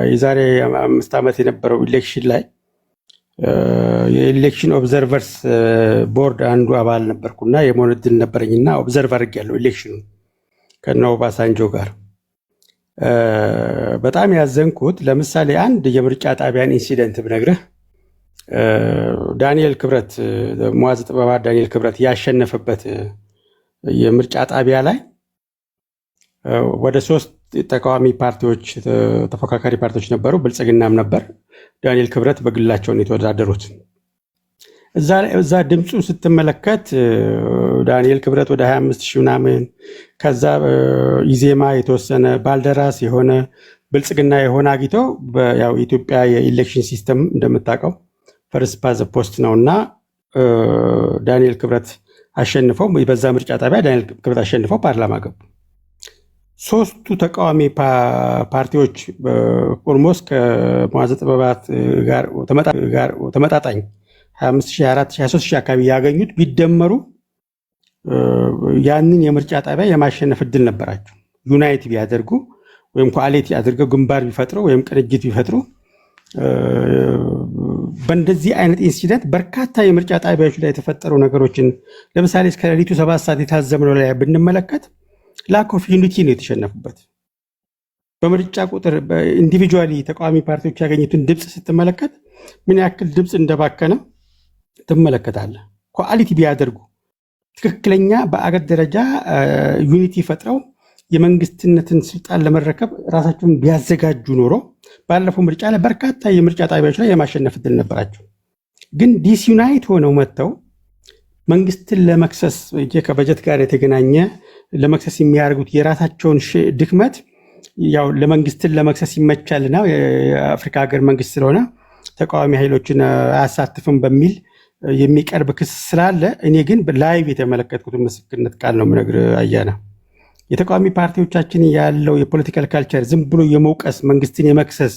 የዛሬ 5 ዓመት የነበረው ኢሌክሽን ላይ የኢሌክሽን ኦብዘርቨርስ ቦርድ አንዱ አባል ነበርኩና የመሆን እድል ነበረኝና ኦብዘርቭ አድርጌያለሁ ኢሌክሽኑ ከነ ኦባሳንጆ ጋር። በጣም ያዘንኩት ለምሳሌ አንድ የምርጫ ጣቢያን ኢንሲደንት ብነግርህ ዳንኤል ክብረት ሙዓዝ ጥበባት ዳንኤል ክብረት ያሸነፈበት የምርጫ ጣቢያ ላይ ወደ 3 ተቃዋሚ ፓርቲዎች ተፎካካሪ ፓርቲዎች ነበሩ፣ ብልጽግናም ነበር። ዳንኤል ክብረት በግላቸውን የተወዳደሩት እዛ ድምፁን ስትመለከት ዳንኤል ክብረት ወደ 25,000 ምናምን፣ ከዛ ኢዜማ የተወሰነ፣ ባልደራስ የሆነ፣ ብልጽግና የሆነ አግኝቶ ያው ኢትዮጵያ የኢሌክሽን ሲስተም እንደምታውቀው ፈርስት ፓዝ ፖስት ነውና ዳንኤል ክብረት አሸንፈው በዛ ምርጫ ጣቢያ ዳንኤል ክብረት አሸንፈው ፓርላማ ገቡ። 3ቱ ተቃዋሚ ፓርቲዎች ኦልሞስት ከሙዓዝ ጥበባት ጋር ተመጣጣኝ 25,000፣ 24,000፣ 23,000 አካባቢ ያገኙት ቢደመሩ ያንን የምርጫ ጣቢያ የማሸነፍ እድል ነበራቸው። ዩናይት ቢያደርጉ ወይም ኮአሊቲ አድርገው ግንባር ቢፈጥሩ ወይም ቅንጅት ቢፈጥሩ። በእንደዚህ አይነት ኢንሲደንት በርካታ የምርጫ ጣቢያዎች ላይ የተፈጠሩ ነገሮችን ለምሳሌ እስከ ሌሊቱ 7 ሰዓት የታዘብነው ላይ ብንመለከት ላክ ኦፍ ዩኒቲ ነው የተሸነፉበት። በምርጫ ቁጥር ኢንዲቪጁዋሊ ተቃዋሚ ፓርቲዎች ያገኙትን ድምፅ ስትመለከት ምን ያክል ድምፅ እንደባከነ ትመለከታለህ። ኮአሊቲ ቢያደርጉ ትክክለኛ በአገር ደረጃ ዩኒቲ ፈጥረው የመንግስትነትን ስልጣን ለመረከብ ራሳቸውን ቢያዘጋጁ ኖሮ ባለፈው ምርጫ ላይ በርካታ የምርጫ ጣቢያዎች ላይ የማሸነፍ እድል ነበራቸው። ግን ዲስዩናይት ሆነው መጥተው መንግስትን ለመክሰስ ከበጀት ጋር የተገናኘ ለመክሰስ የሚያደርጉት የራሳቸውን ድክመት ያው ለመንግስትን ለመክሰስ ይመቻልና የአፍሪካ ሀገር መንግስት ስለሆነ ተቃዋሚ ኃይሎችን አያሳትፍም በሚል የሚቀርብ ክስ ስላለ እኔ ግን ላይቭ የተመለከትኩት ምስክርነት ቃል ነው የምነግርህ አያና። የተቃዋሚ ፓርቲዎቻችን ያለው የፖለቲካል ካልቸር ዝም ብሎ የመውቀስ መንግስትን የመክሰስ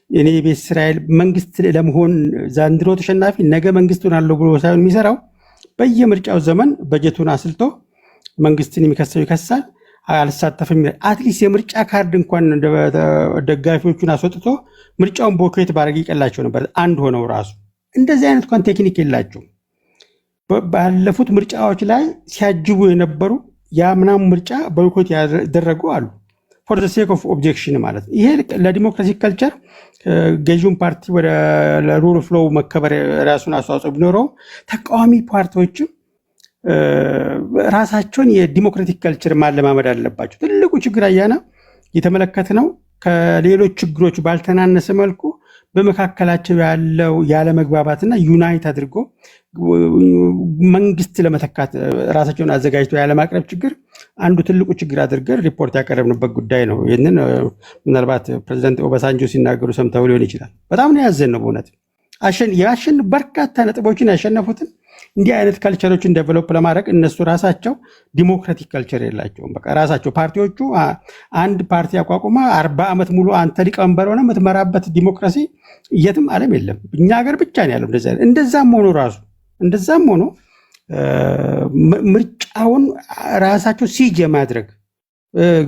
እኔ ቤት እስራኤል መንግስት ለመሆን ዘንድሮ ተሸናፊ ነገ መንግስቱን አለው ብሎ ሳይሆን የሚሰራው በየምርጫው ዘመን በጀቱን አስልቶ መንግስትን የሚከሰው ይከሳል፣ አልሳተፍም ይላል። አትሊስት የምርጫ ካርድ እንኳን ደጋፊዎቹን አስወጥቶ ምርጫውን ቦይኮት ባደረግ ይቀላቸው ነበር አንድ ሆነው ራሱ። እንደዚህ አይነት እንኳን ቴክኒክ የላቸው። ባለፉት ምርጫዎች ላይ ሲያጅቡ የነበሩ የምናምን ምርጫ ቦይኮት ያደረጉ አሉ። ፎር ዘ ሴክ ኦፍ ኦብጀክሽን ማለት ነው። ይሄ ለዲሞክራሲ ካልቸር ገዢውን ፓርቲ ወደ ሩል ኦፍ ሎው መከበር ራሱን አስተዋጽኦ ቢኖረው ተቃዋሚ ፓርቲዎችም ራሳቸውን የዲሞክራቲክ ካልቸር ማለማመድ አለባቸው። ትልቁ ችግር አያና የተመለከትነው ከሌሎች ችግሮች ባልተናነሰ መልኩ በመካከላቸው ያለው ያለመግባባትና ዩናይት አድርጎ መንግስት ለመተካት ራሳቸውን አዘጋጅቶ ያለማቅረብ ችግር አንዱ ትልቁ ችግር አድርገን ሪፖርት ያቀረብንበት ጉዳይ ነው። ይህንን ምናልባት ፕሬዚዳንት ኦባሳንጆ ሲናገሩ ሰምተው ሊሆን ይችላል። በጣም ነው ያዘን ነው በእውነት በርካታ ነጥቦችን ያሸነፉትን እንዲህ አይነት ካልቸሮችን ዴቨሎፕ ለማድረግ እነሱ ራሳቸው ዲሞክራቲክ ካልቸር የላቸውም። በቃ ራሳቸው ፓርቲዎቹ አንድ ፓርቲ አቋቁማ 40 ዓመት ሙሉ አንተ ሊቀመንበር ሆነ የምትመራበት ዲሞክራሲ የትም ዓለም የለም፣ እኛ ሀገር ብቻ ነው ያለው። እንደዛም ሆኖ ምርጫውን ራሳቸው ሲጅ የማድረግ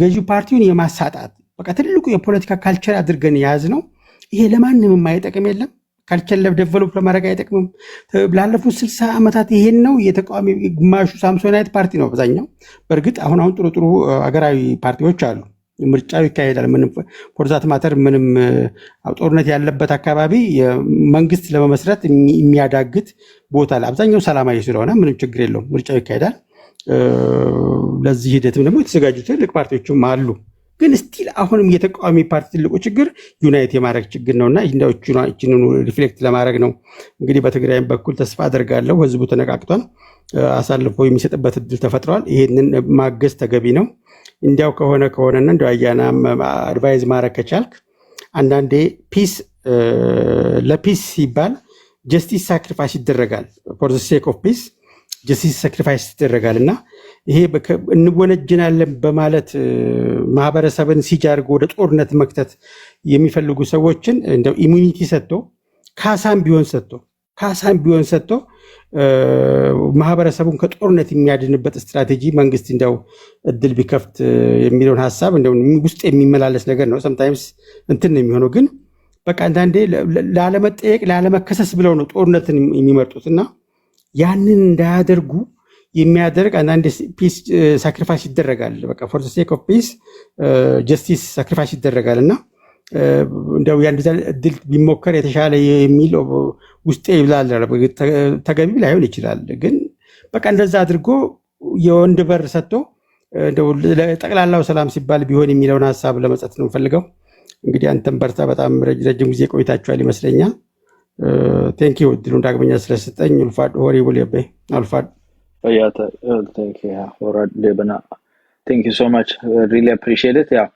ገዢ ፓርቲውን የማሳጣት በቃ ትልቁ የፖለቲካ ካልቸር አድርገን የያዝ ነው። ይሄ ለማንም የማይጠቅም የለም። ካልቸር ዴቨሎፕ ለማድረግ አይጠቅምም። ላለፉት 60 ዓመታት ይሄን ነው የተቃዋሚ ግማሹ ሳምሶናይት ፓርቲ ነው አብዛኛው። በእርግጥ አሁን ጥሩ አገራዊ ፓርቲዎች አሉ። ምርጫው ይካሄዳል። ምንም ፎርዛት ማተር ምንም ጦርነት ያለበት አካባቢ መንግስት ለመመስረት የሚያዳግት ቦታ ላይ አብዛኛው ሰላማዊ ስለሆነ ምንም ችግር የለውም፣ ምርጫው ይካሄዳል። ለዚህ ሂደትም ደግሞ የተዘጋጁ ትልቅ ፓርቲዎችም አሉ። ግን ስቲል አሁንም የተቃዋሚ ፓርቲ ትልቁ ችግር ዩናይት የማድረግ ችግር ነውና ይህንን ሪፍሌክት ለማድረግ ነው። እንግዲህ በትግራይም በኩል ተስፋ አደርጋለሁ ህዝቡ ተነቃቅቷል፣ አሳልፎ የሚሰጥበት እድል ተፈጥሯል። ይህንን ማገዝ ተገቢ ነው። እንዲያው ከሆነና እንዲ አያና አድቫይዝ ማድረግ ከቻልክ አንዳንዴ ፒስ ለፒስ ሲባል ጀስቲስ ሳክሪፋይስ ይደረጋል። ፎር ዘ ሴክ ኦፍ ፒስ ጀስቲስ ሳክሪፋይስ ይደረጋል እና ይሄ እንወነጅናለን በማለት ማህበረሰብን ሲጃርጎ ወደ ጦርነት መክተት የሚፈልጉ ሰዎችን እንደው ኢሙኒቲ ሰጥቶ ካሳም ቢሆን ሰጥቶ ካሳም ቢሆን ሰጥቶ ማህበረሰቡን ከጦርነት የሚያድንበት ስትራቴጂ መንግስት እንደው እድል ቢከፍት የሚለውን ሐሳብ እንደው ውስጥ የሚመላለስ ነገር ነው። ሰምታይምስ እንትን ነው የሚሆነው። ግን በቃ አንዳንዴ ላለመጠየቅ ላለመከሰስ ብለው ነው ጦርነትን የሚመርጡትና ያንን እንዳያደርጉ የሚያደርግ አንዳንዴ ፒስ ሳክሪፋይስ ይደረጋል። በቃ ፎር ዘ ሴክ ኦፍ ፒስ ጀስቲስ ሳክሪፋይስ ይደረጋል እና እንደው ያን እድል ቢሞከር የተሻለ የሚል ውስጤ ይብላል። ተገቢ ላይሆን ይችላል፣ ግን በቃ እንደዛ አድርጎ የወንድ በር ሰጥቶ እንደው ለጠቅላላው ሰላም ሲባል ቢሆን የሚለውን ሐሳብ ለመጻፍ ነው ፈልገው። እንግዲህ አንተም በርታ። በጣም ረጅም ጊዜ ቆይታችኋል ይመስለኛል። ቴንክ ዩ እድሉን ዳግመኛ ስለሰጠኝ። ኡልፋድ ሆሪቡል የበ አልፋድ Yeah, thank you. Yeah, all right, Debana. Thank you so much. Really appreciate it. Yeah.